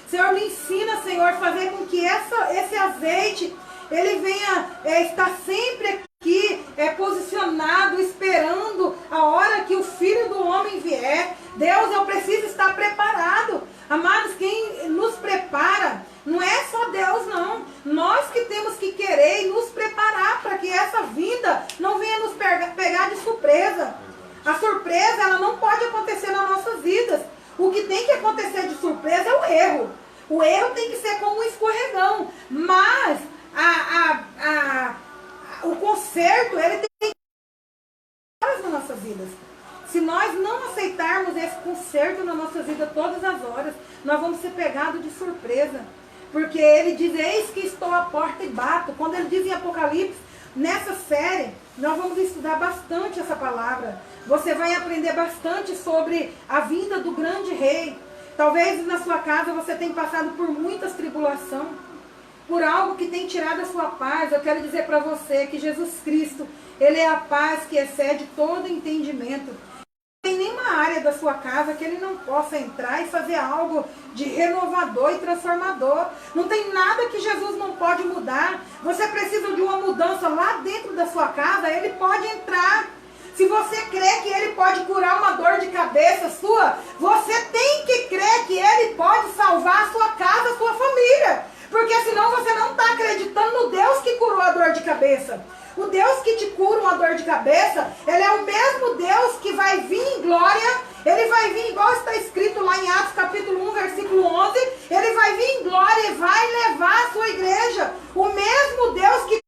Senhor, me ensina, Senhor, fazer com que esse azeite, ele venha estar sempre aqui, posicionado, esperando a hora que o Filho do Homem vier. Deus, eu preciso estar preparado. Amados, quem nos prepara, não é só Deus, não. Nós que temos que querer e nos preparar para que essa vinda não venha nos pegar de surpresa. A surpresa, ela não pode acontecer nas nossas vidas. O que tem que acontecer de surpresa é o erro. O erro tem que ser como um escorregão. Mas o conserto, ele tem que ser nas nossas vidas. Se nós não aceitarmos esse conserto na nossa vida todas as horas, nós vamos ser pegados de surpresa. Porque ele diz, eis que estou à porta e bato. Quando ele diz em Apocalipse, nessa série, nós vamos estudar bastante essa palavra. Você vai aprender bastante sobre a vinda do grande rei. Talvez na sua casa você tenha passado por muitas tribulações, por algo que tem tirado a sua paz. Eu quero dizer para você que Jesus Cristo, ele é a paz que excede todo entendimento. tem nenhuma área da sua casa que ele não possa entrar e fazer algo de renovador e transformador. Não tem nada que Jesus não pode mudar. Você precisa de uma mudança lá dentro da sua casa, ele pode entrar. Se você crê que ele pode curar uma dor de cabeça sua, você tem que crer que ele pode salvar a sua casa, a sua família. Porque senão você não está acreditando no Deus que curou a dor de cabeça. O Deus que te cura uma dor de cabeça, ele é o mesmo Deus que vai vir em glória. Ele vai vir, igual está escrito lá em Atos capítulo 1, versículo 11. Ele vai vir em glória e vai levar a sua igreja. O mesmo Deus que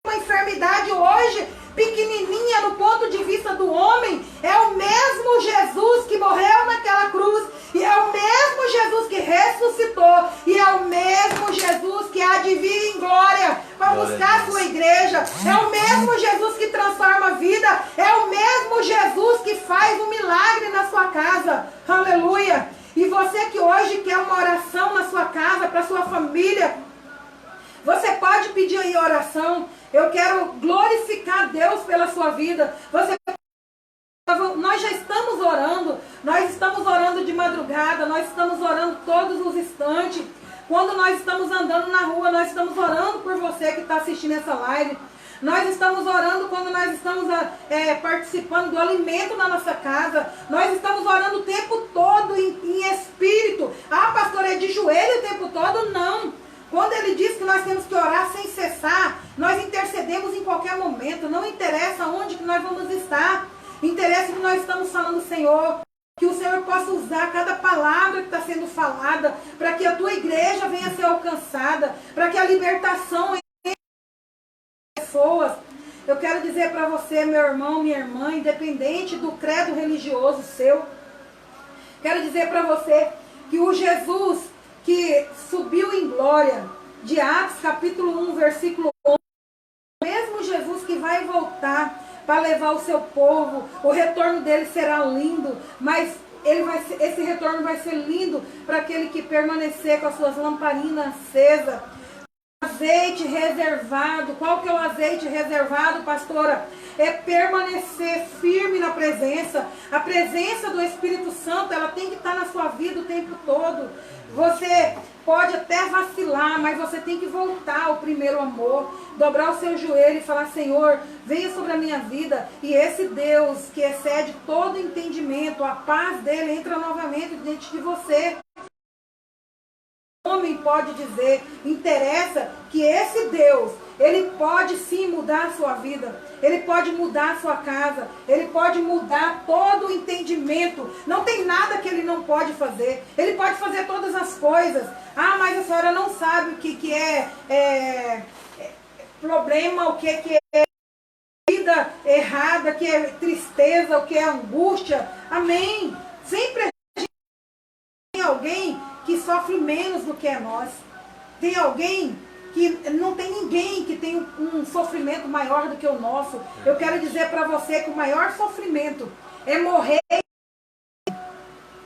uma enfermidade hoje, pequenininha no ponto de vista do homem, é o mesmo Jesus que morreu naquela cruz, e é o mesmo Jesus que ressuscitou, e é o mesmo Jesus que há de vir em glória para buscar a sua igreja, é o mesmo Jesus que transforma a vida, é o mesmo Jesus que faz um milagre na sua casa. Aleluia! E você que hoje quer uma oração na sua casa, para sua família, você pode pedir aí oração. Eu quero glorificar Deus pela sua vida. Nós já estamos orando. Nós estamos orando de madrugada. Nós estamos orando todos os instantes. Quando nós estamos andando na rua, nós estamos orando por você que está assistindo essa live. Nós estamos orando quando nós estamos participando do alimento na nossa casa. Nós estamos orando o tempo todo em espírito. Ah, pastor, é de joelho o tempo todo? Não. Quando ele diz que nós temos que orar sem cessar, nós intercedemos em qualquer momento. Não interessa onde que nós vamos estar. Interessa que nós estamos falando, Senhor, que o Senhor possa usar cada palavra que está sendo falada, para que a tua igreja venha a ser alcançada, para que a libertação entre as pessoas. Eu quero dizer para você, meu irmão, minha irmã, independente do credo religioso seu, quero dizer para você que o Jesus que subiu em glória, de Atos capítulo 1, versículo 11, o mesmo Jesus que vai voltar para levar o seu povo, o retorno dele será lindo, mas esse retorno vai ser lindo para aquele que permanecer com as suas lamparinas acesas. Azeite reservado. Qual que é o azeite reservado, pastora? É permanecer firme na presença. A presença do Espírito Santo, ela tem que estar na sua vida o tempo todo. Você pode até vacilar, mas você tem que voltar ao primeiro amor, dobrar o seu joelho e falar, Senhor, venha sobre a minha vida, e esse Deus que excede todo entendimento, a paz dele entra novamente dentro de você. O homem pode dizer, interessa que esse Deus, ele pode sim mudar a sua vida, ele pode mudar a sua casa, ele pode mudar todo o entendimento. Não tem nada que ele não pode fazer, ele pode fazer todas as coisas. Ah, mas a senhora não sabe o que é problema, o que é vida errada, o que é tristeza, o que é angústia. Amém. Sempre tem alguém que sofre menos do que é nós. Tem alguém que não tem ninguém que tem um sofrimento maior do que o nosso. Eu quero dizer para você que o maior sofrimento é morrer.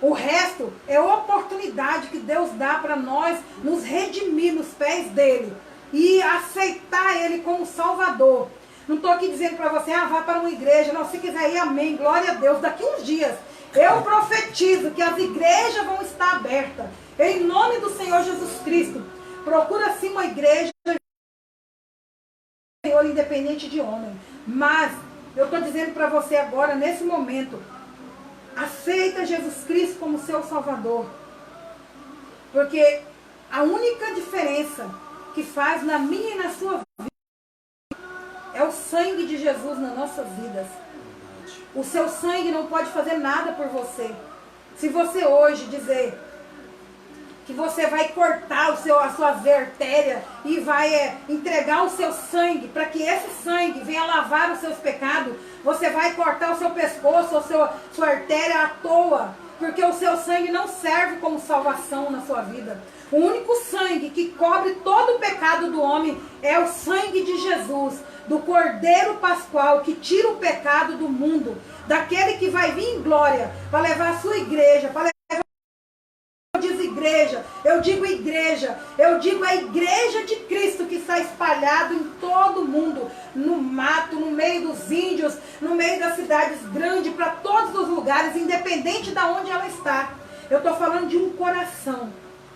O resto é oportunidade que Deus dá para nós nos redimir nos pés dele e aceitar ele como Salvador. Não estou aqui dizendo para você, vá para uma igreja. Não, se quiser ir, amém, glória a Deus. Daqui uns dias eu profetizo que as igrejas vão estar abertas. Em nome do Senhor Jesus Cristo. Procura sim uma igreja, Senhor, independente de homem. Mas eu estou dizendo para você agora, nesse momento, aceita Jesus Cristo como seu Salvador. Porque a única diferença que faz na minha e na sua vida é o sangue de Jesus nas nossas vidas. O seu sangue não pode fazer nada por você. Se você hoje dizer que você vai cortar a sua artéria e vai entregar o seu sangue para que esse sangue venha lavar os seus pecados, você vai cortar o seu pescoço, sua artéria à toa, porque o seu sangue não serve como salvação na sua vida. O único sangue que cobre todo o pecado do homem é o sangue de Jesus, do Cordeiro Pascual, que tira o pecado do mundo, daquele que vai vir em glória para levar a sua igreja, para levar a igreja, eu digo igreja, eu digo a igreja de Cristo que está espalhado em todo o mundo, no mato, no meio dos índios, no meio das cidades grandes, para todos os lugares, independente de onde ela está. Eu estou falando de um coração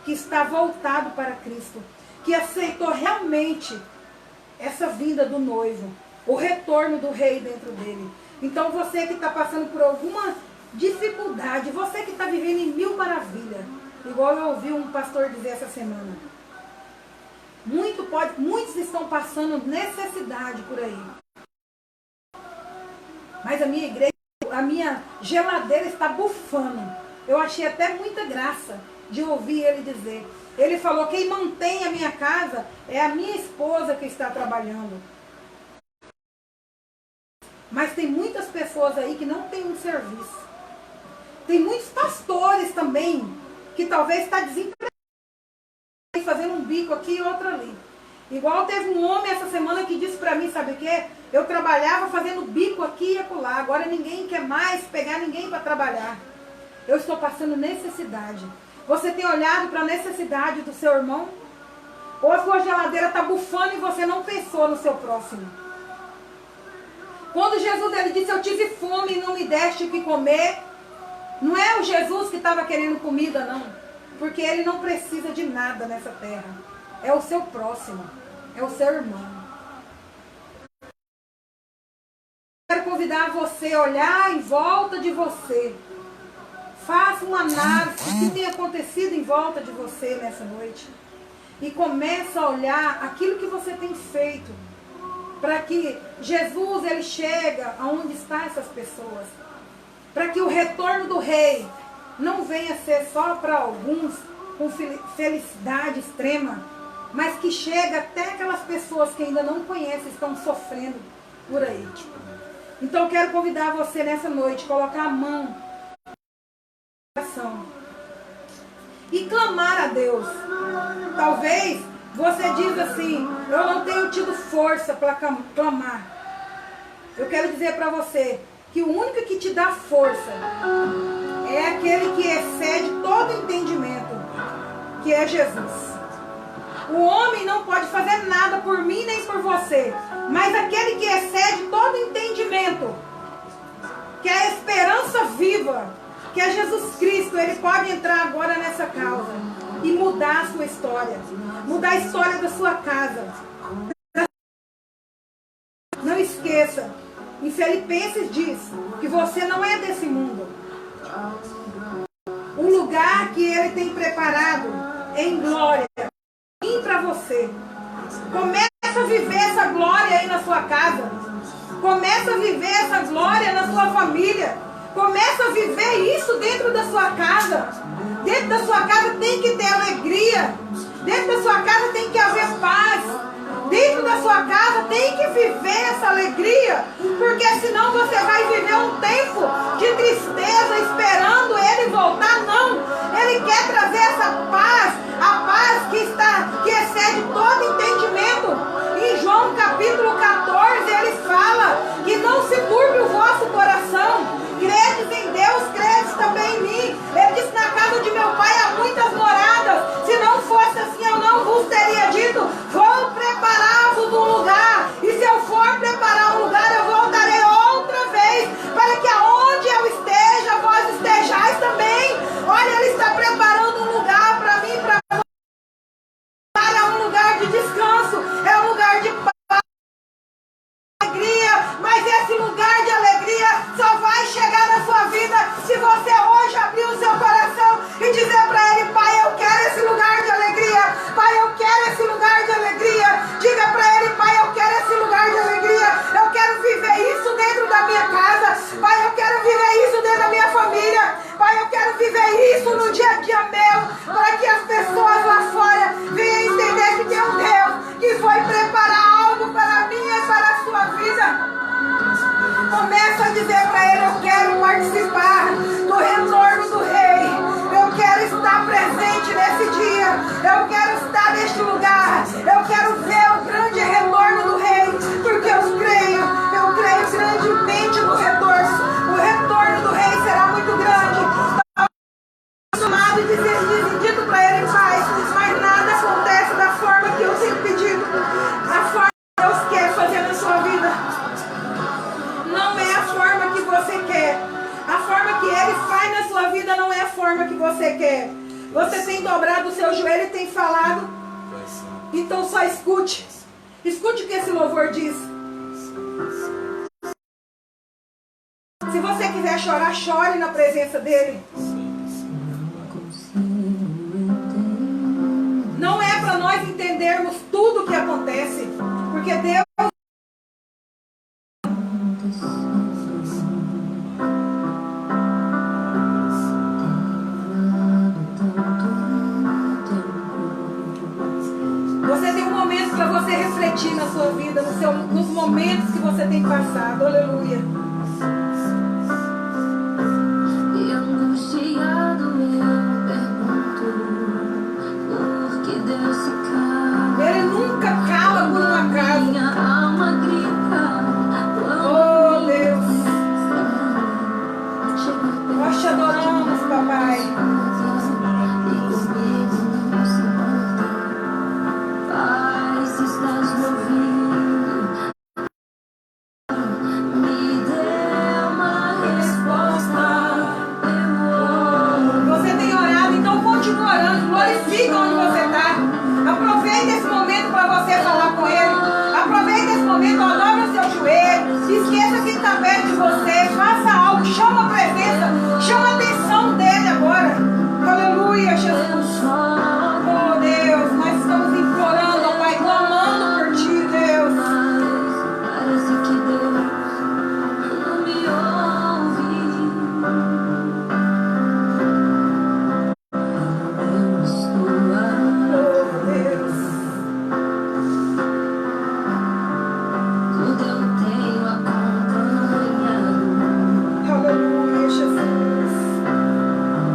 que está voltado para Cristo, que aceitou realmente essa vinda do noivo, o retorno do rei dentro dele. Então você que está passando por alguma dificuldade, você que está vivendo em mil maravilhas, igual eu ouvi um pastor dizer essa semana, muitos estão passando necessidade por aí, mas a minha igreja, a minha geladeira está bufando. Eu achei até muita graça de ouvir ele dizer. Ele falou: quem mantém a minha casa é a minha esposa que está trabalhando. Mas tem muitas pessoas aí que não têm um serviço. Tem muitos pastores também que talvez está desempregado, fazendo um bico aqui e outro ali. Igual teve um homem essa semana que disse para mim, sabe o quê? Eu trabalhava fazendo bico aqui e acolá. Agora ninguém quer mais pegar ninguém para trabalhar. Eu estou passando necessidade. Você tem olhado para a necessidade do seu irmão? Ou a sua geladeira está bufando e você não pensou no seu próximo? Quando Jesus ele disse: eu tive fome e não me deste o que comer, não é o Jesus que estava querendo comida, não. Porque ele não precisa de nada nessa terra. É o seu próximo. É o seu irmão. Quero convidar você a olhar em volta de você. Faça uma análise do que tem acontecido em volta de você nessa noite. E comece a olhar aquilo que você tem feito. Para que Jesus ele chega aonde estão essas pessoas. Para que o retorno do rei não venha ser só para alguns com felicidade extrema, mas que chega até aquelas pessoas que ainda não conhecem, estão sofrendo por aí. Então eu quero convidar você nessa noite, colocar a mão e clamar a Deus. Talvez você diz assim: eu não tenho tido força para clamar. Eu quero dizer para você que o único que te dá força é aquele que excede todo entendimento, que é Jesus. O homem não pode fazer nada por mim nem por você, mas aquele que excede todo entendimento, que é a esperança viva, que é Jesus Cristo, ele pode entrar agora nessa causa e mudar a sua história, mudar a história da sua casa. Não esqueça, em Filipenses diz que você não é desse mundo. O lugar que ele tem preparado em glória para você. Começa a viver essa glória aí na sua casa. Começa a viver essa glória na sua família. Começa a viver isso dentro da sua casa. Dentro da sua casa tem que ter alegria. Dentro da sua casa tem que haver paz. Dentro da sua casa tem que viver essa alegria. Porque senão você vai viver um tempo de tristeza esperando ele voltar. Não. Ele quer trazer essa paz. A paz que excede todo entendimento. Em João capítulo 14 ele fala que não se turbe o vosso coração. Credes em Deus, credes também em mim. Ele disse: na casa de meu pai há muitas moradas. Se não fosse assim, eu não vos teria dito: vou preparar-vos um lugar. E se eu for preparar um lugar, eu voltarei outra vez, para que aonde eu esteja, vós estejais também. Olha, ele está preparando um lugar para mim, para um lugar de descanso. É um lugar de paz, alegria. Mas esse lugar de alegria só vai chegar na sua vida se você hoje abrir o seu coração e dizer para ele: pai, eu quero esse lugar de alegria. Pai, eu quero esse lugar de alegria. Diga para ele: pai, eu quero esse lugar de alegria. Eu quero viver isso dentro da minha casa. Pai, eu quero viver isso dentro da minha família. Pai, eu quero viver isso no dia a dia meu, para que as pessoas lá fora venham entender que tem um Deus que foi preparar algo para mim e para a sua vida. Começa a dizer para ele: eu quero participar do retorno do rei. Eu quero estar presente nesse dia. Eu quero estar neste lugar. Eu quero ver o grande retorno do rei. Porque eu creio grandemente no retorno. O retorno do rei será muito grande. Chamado e dito para forma que você quer. Você tem dobrado o seu joelho e tem falado. Então só escute. Escute o que esse louvor diz. Se você quiser chorar, chore na presença dele. Não é para nós entendermos tudo o que acontece. Porque Deus... Você tem um momento para você refletir na sua vida, nos momentos que você tem passado. Aleluia. E angustiado eu pergunto por que Deus se cala. Ele nunca cala por um acaso. Minha alma grita. Oh Deus. Nós te adoramos, papai. Esqueça quem está perto de você, faça algo, chama a presença, chama a atenção dele agora. Aleluia, Jesus. Oh Deus, nós estamos implorando, ó Pai, clamando por ti, Deus. Parece que Deus não me ouve. Eu estou Oh Deus. tudo eu tenho acompanhado. Aleluia, Jesus.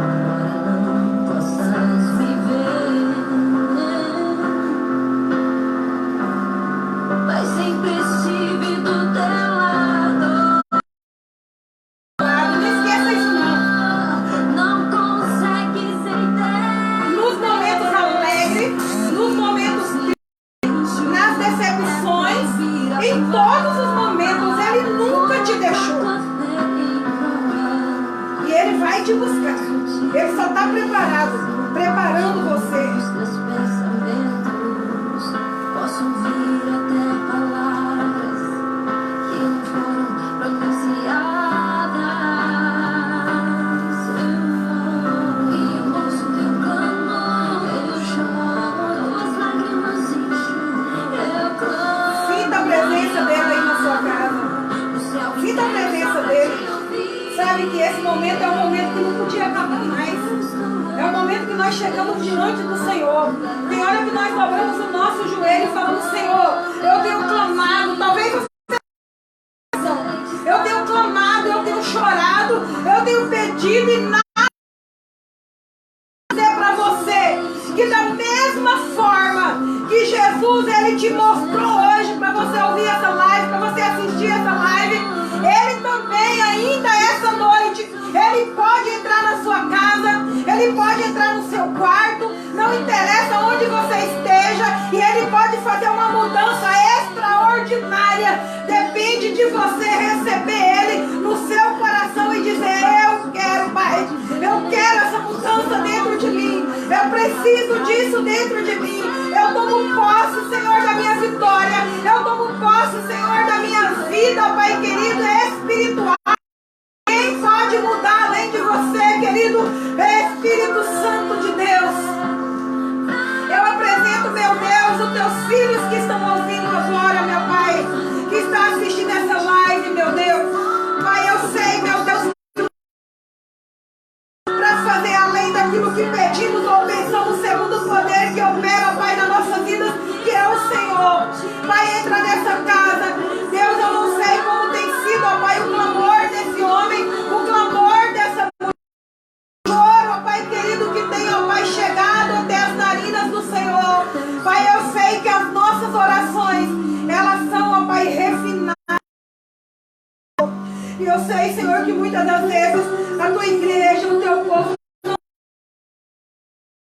Agora não possas me ver, mas sempre estive do teu lado. Não esqueça isso não. Não consegues entender. Nos momentos alegres, nos momentos tristes, nas decepções, em todos os momentos, Ele nunca te deixou. E Ele vai te buscar. Ele só está preparando você. Os teus pensamentos, posso ouvir até palavras que não foram pronunciadas. E eu ouço teu clamor, eu choro, as lágrimas enxugo, eu clamo. Sinta a presença dele aí na sua casa. Sinta a presença dele. Sabe que esse momento é um momento que não podia acabar mais. É o momento que nós chegamos diante do Senhor. Tem hora que nós dobramos o nosso joelho e falamos: Senhor, eu tenho clamado. Talvez você... Eu tenho clamado, eu tenho chorado, eu tenho pedido e nada dizer para você que da mesma forma que Jesus ele te mostrou hoje para você ouvir essa live, para você assistir essa live, Ele também ainda essa noite, Ele pode entrar na sua casa, Ele pode entrar no seu quarto, não interessa onde você esteja, e Ele pode fazer uma mudança extraordinária. Depende de você receber Ele no seu coração e dizer: eu quero, Pai, eu quero essa mudança dentro de mim, eu preciso disso dentro de mim, eu tomo posse, Senhor, da minha vitória, eu tomo posse, Senhor, da minha vida, Pai querido, espiritual. Quem pode mudar além de você, querido Espírito Santo de Deus? Eu apresento, meu Deus, os teus filhos que estão ouvindo agora, meu Pai, que está assistindo essa live, meu Deus. Pai, eu sei, meu Deus, para fazer além daquilo que pedimos ou pensamos, segundo o poder que opera, Pai, na nossa vida, que é o Senhor. Pai, entra nessa casa. Deus, eu não sei como tem sido, ó Pai, o clamor desse homem, o clamor dessa mulher. O choro, ó Pai querido, que tem, ó Pai, chegado até as narinas do Senhor. Pai, eu sei que as nossas orações, elas são, ó Pai, refinadas. E eu sei, Senhor, que muitas das vezes a tua igreja, o teu povo,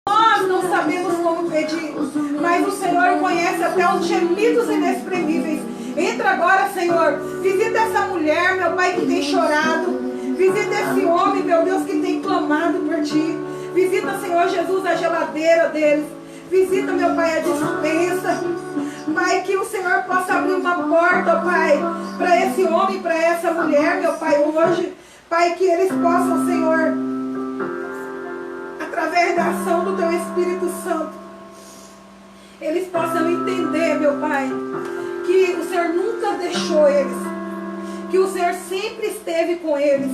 nós não sabemos como pedir, mas o Senhor conhece até os gemidos inexprimíveis. Entra agora, Senhor, visita essa mulher, meu Pai, que tem chorado, visita esse homem, meu Deus, que tem clamado por ti. Senhor Jesus, a geladeira deles. Visita, meu Pai, a despensa. Pai, que o Senhor possa abrir uma porta, Pai, para esse homem, para essa mulher, meu Pai, hoje. Pai, que eles possam, Senhor, através da ação do Teu Espírito Santo, eles possam entender, meu Pai, que o Senhor nunca deixou eles, que o Senhor sempre esteve com eles.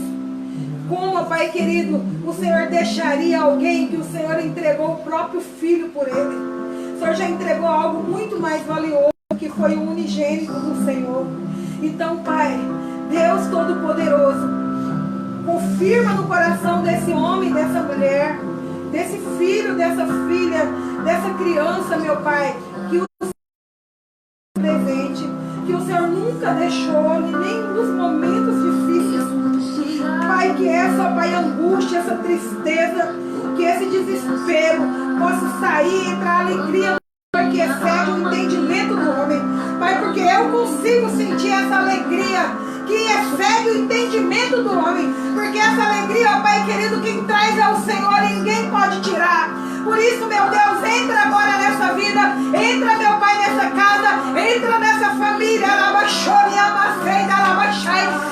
Como, Pai querido, o Senhor deixaria alguém que o Senhor entregou o próprio Filho por ele? O Senhor já entregou algo muito mais valioso, que foi o unigênito do Senhor. Então, Pai, Deus Todo-Poderoso, confirma no coração desse homem, dessa mulher, desse filho, dessa filha, dessa criança, meu Pai, que o Senhor é presente, que o Senhor nunca deixou, nem nos momentos difíceis. Pai, que essa, Pai, angústia, essa tristeza, que esse desespero possa sair, entrar a alegria, porque excede o entendimento do homem. Pai, porque eu consigo sentir essa alegria que excede o entendimento do homem. Porque essa alegria, ó Pai querido, quem traz é o Senhor e ninguém pode tirar. Por isso, meu Deus, entra agora nessa vida, entra, meu Pai, nessa casa, entra nessa família,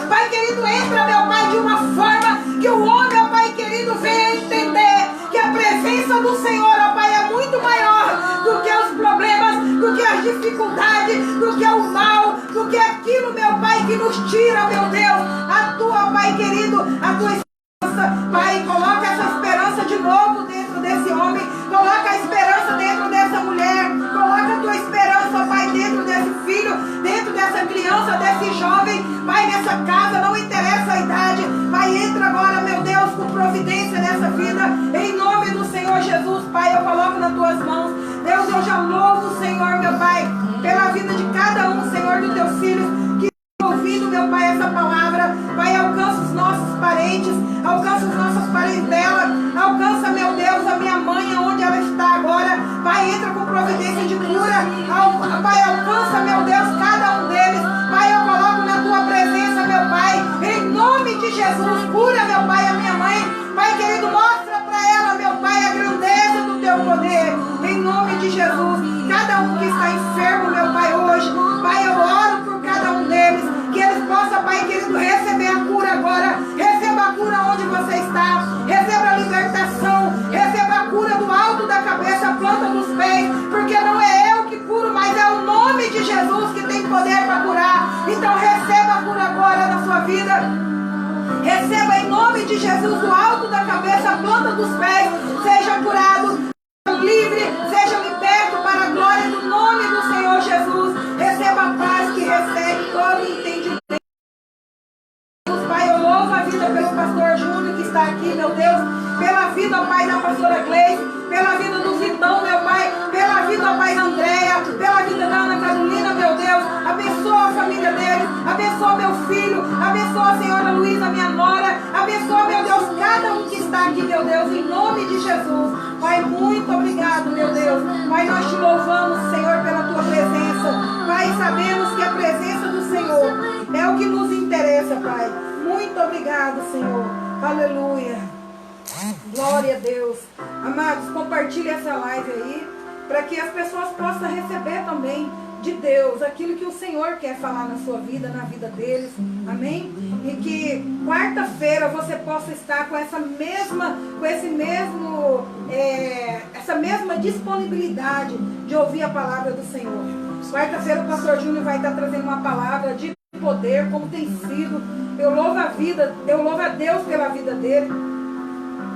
Pai querido, entra, meu Pai, de uma forma que o homem, ó Pai querido, venha entender que a presença do Senhor, ó Pai, é muito maior do que os problemas, do que as dificuldades, do que o mal, do que aquilo, meu Pai, que nos tira, meu Deus, a tua, Pai querido, a tua esperança. Pai, coloca essa esperança de novo dentro desse homem, coloca a esperança dentro dessa mulher, coloca a tua esperança, Pai, dentro desse filho, dentro dessa criança, desse jovem, Pai, nessa casa, não interessa a idade. Pai, entra agora, meu Deus, com providência nessa vida, em nome do Senhor Jesus. Pai, eu coloco nas tuas mãos, Deus, eu já louvo o Senhor, meu Pai, pela vida de cada um, Senhor, dos teus filhos, que estão ouvindo, meu Pai, essa palavra. Pai, alcança os nossos parentes, alcança as nossas parentelas, alcança, meu Deus, a minha mãe, onde ela está agora. Pai, entra com providência de cura. Pai, alcança, meu Deus, cada um deles. Pai, eu coloco na tua presença, meu Pai, em nome de Jesus. Cura, meu Pai, a minha mãe. Pai querido, mostra para ela, meu Pai, a grandeza do teu poder, em nome de Jesus. Cada um que está enfermo, meu Pai, hoje, Pai, eu oro por cada um deles, que eles possam, Pai querido, receber a cura agora. Receba a cura onde você está, receba a libertação, receba a cura do alto da cabeça, a planta dos pés, porque não é eu que curo, mas é o nome de Jesus que tem poder para curar. Então receba a cura agora na sua vida. Receba em nome de Jesus, do alto da cabeça, a planta dos pés, seja curado, livre, seja liberto para a glória do nome do Senhor Jesus. Receba a paz que recebe todo entendimento. Pai, eu louvo a vida pelo pastor Júnior que está aqui, meu Deus, pela vida, ó Pai, da pastora Gleice, pela vida do Vitão, meu Pai, pela vida, ó Pai, da Andréia, pela vida da Ana Carolina, meu Deus, abençoa a família deles, abençoa meu filho, abençoa a senhora Luísa, minha nora, abençoa, meu Deus, cada um que está aqui, meu Deus, em nome de Jesus. Pai, muito obrigado, meu Deus. Pai, nós te louvamos, Senhor, pela tua presença. Pai, sabemos que a presença do Senhor é o que nos interessa, Pai. Muito obrigado, Senhor. Aleluia. Glória a Deus. Amados, compartilhe essa live aí, para que as pessoas possam receber também de Deus aquilo que o Senhor quer falar na sua vida, na vida deles. Amém? E que quarta-feira você possa estar com essa mesma disponibilidade de ouvir a palavra do Senhor. Quarta-feira o pastor Júnior vai estar trazendo uma palavra de poder, como tem sido. Eu louvo a Deus pela vida dele,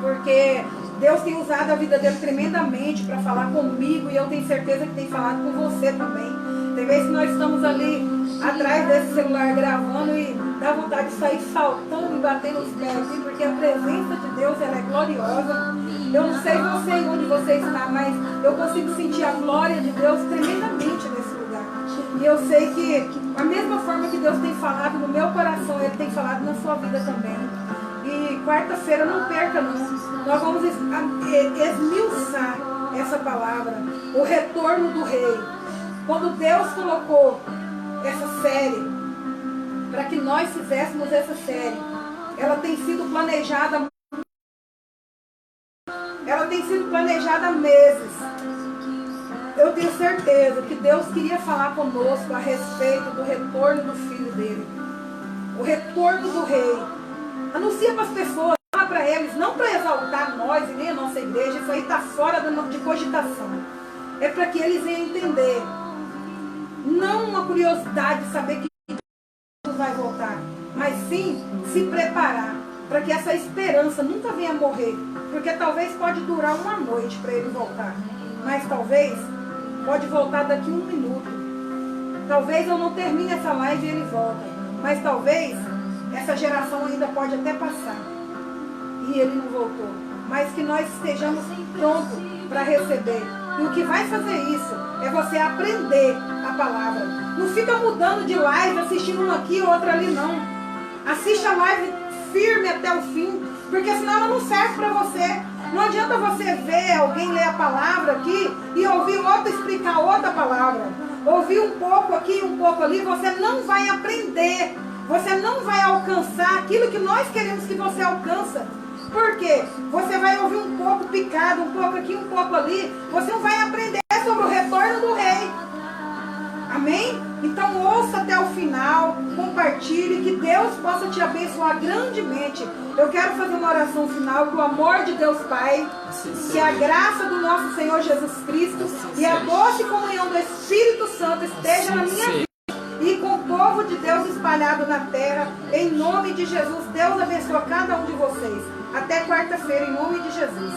porque Deus tem usado a vida dele tremendamente para falar comigo, e eu tenho certeza que tem falado com você também. Tem vezes que nós estamos ali atrás desse celular gravando e dá vontade de sair saltando e batendo os pés assim, porque a presença de Deus, ela é gloriosa. Eu não sei você onde você está, mas eu consigo sentir a glória de Deus tremendamente nesse lugar. E eu sei que a mesma forma que Deus tem falado no meu coração, Ele tem falado na sua vida também. E quarta-feira não perca não. Nós vamos esmiuçar essa palavra, o retorno do rei. Quando Deus colocou essa série, para que nós fizéssemos essa série, ela tem sido planejada, ela tem sido planejada há meses. Eu tenho certeza que Deus queria falar conosco a respeito do retorno do Filho dele. O retorno do Rei. Anuncia para as pessoas, fala para eles, não para exaltar nós e nem a nossa igreja, isso aí está fora de cogitação. É para que eles venham entender. Não uma curiosidade de saber que Jesus vai voltar, mas sim se preparar para que essa esperança nunca venha morrer. Porque talvez pode durar uma noite para ele voltar, mas talvez pode voltar daqui 1 minuto. Talvez eu não termine essa live e ele volta, mas talvez essa geração ainda pode até passar e ele não voltou. Mas que nós estejamos prontos para receber. E o que vai fazer isso é você aprender a palavra. Não fica mudando de live, assistindo uma aqui e outra ali, não. Assiste a live firme até o fim, porque senão ela não serve para você. Não adianta você ver alguém ler a palavra aqui e ouvir outro explicar outra palavra. Ouvir um pouco aqui e um pouco ali, você não vai aprender. Você não vai alcançar aquilo que nós queremos que você alcança. Por quê? Você vai ouvir um pouco picado, um pouco aqui, um pouco ali. Você não vai aprender sobre o retorno do Rei. Amém? Então ouça até o final, compartilhe, que Deus possa te abençoar grandemente. Eu quero fazer uma oração final, que o amor de Deus Pai, que a graça do nosso Senhor Jesus Cristo e a doce comunhão do Espírito Santo esteja na minha vida e com o povo de Deus espalhado na terra, em nome de Jesus. Deus abençoe cada um de vocês. Até quarta-feira, em nome de Jesus.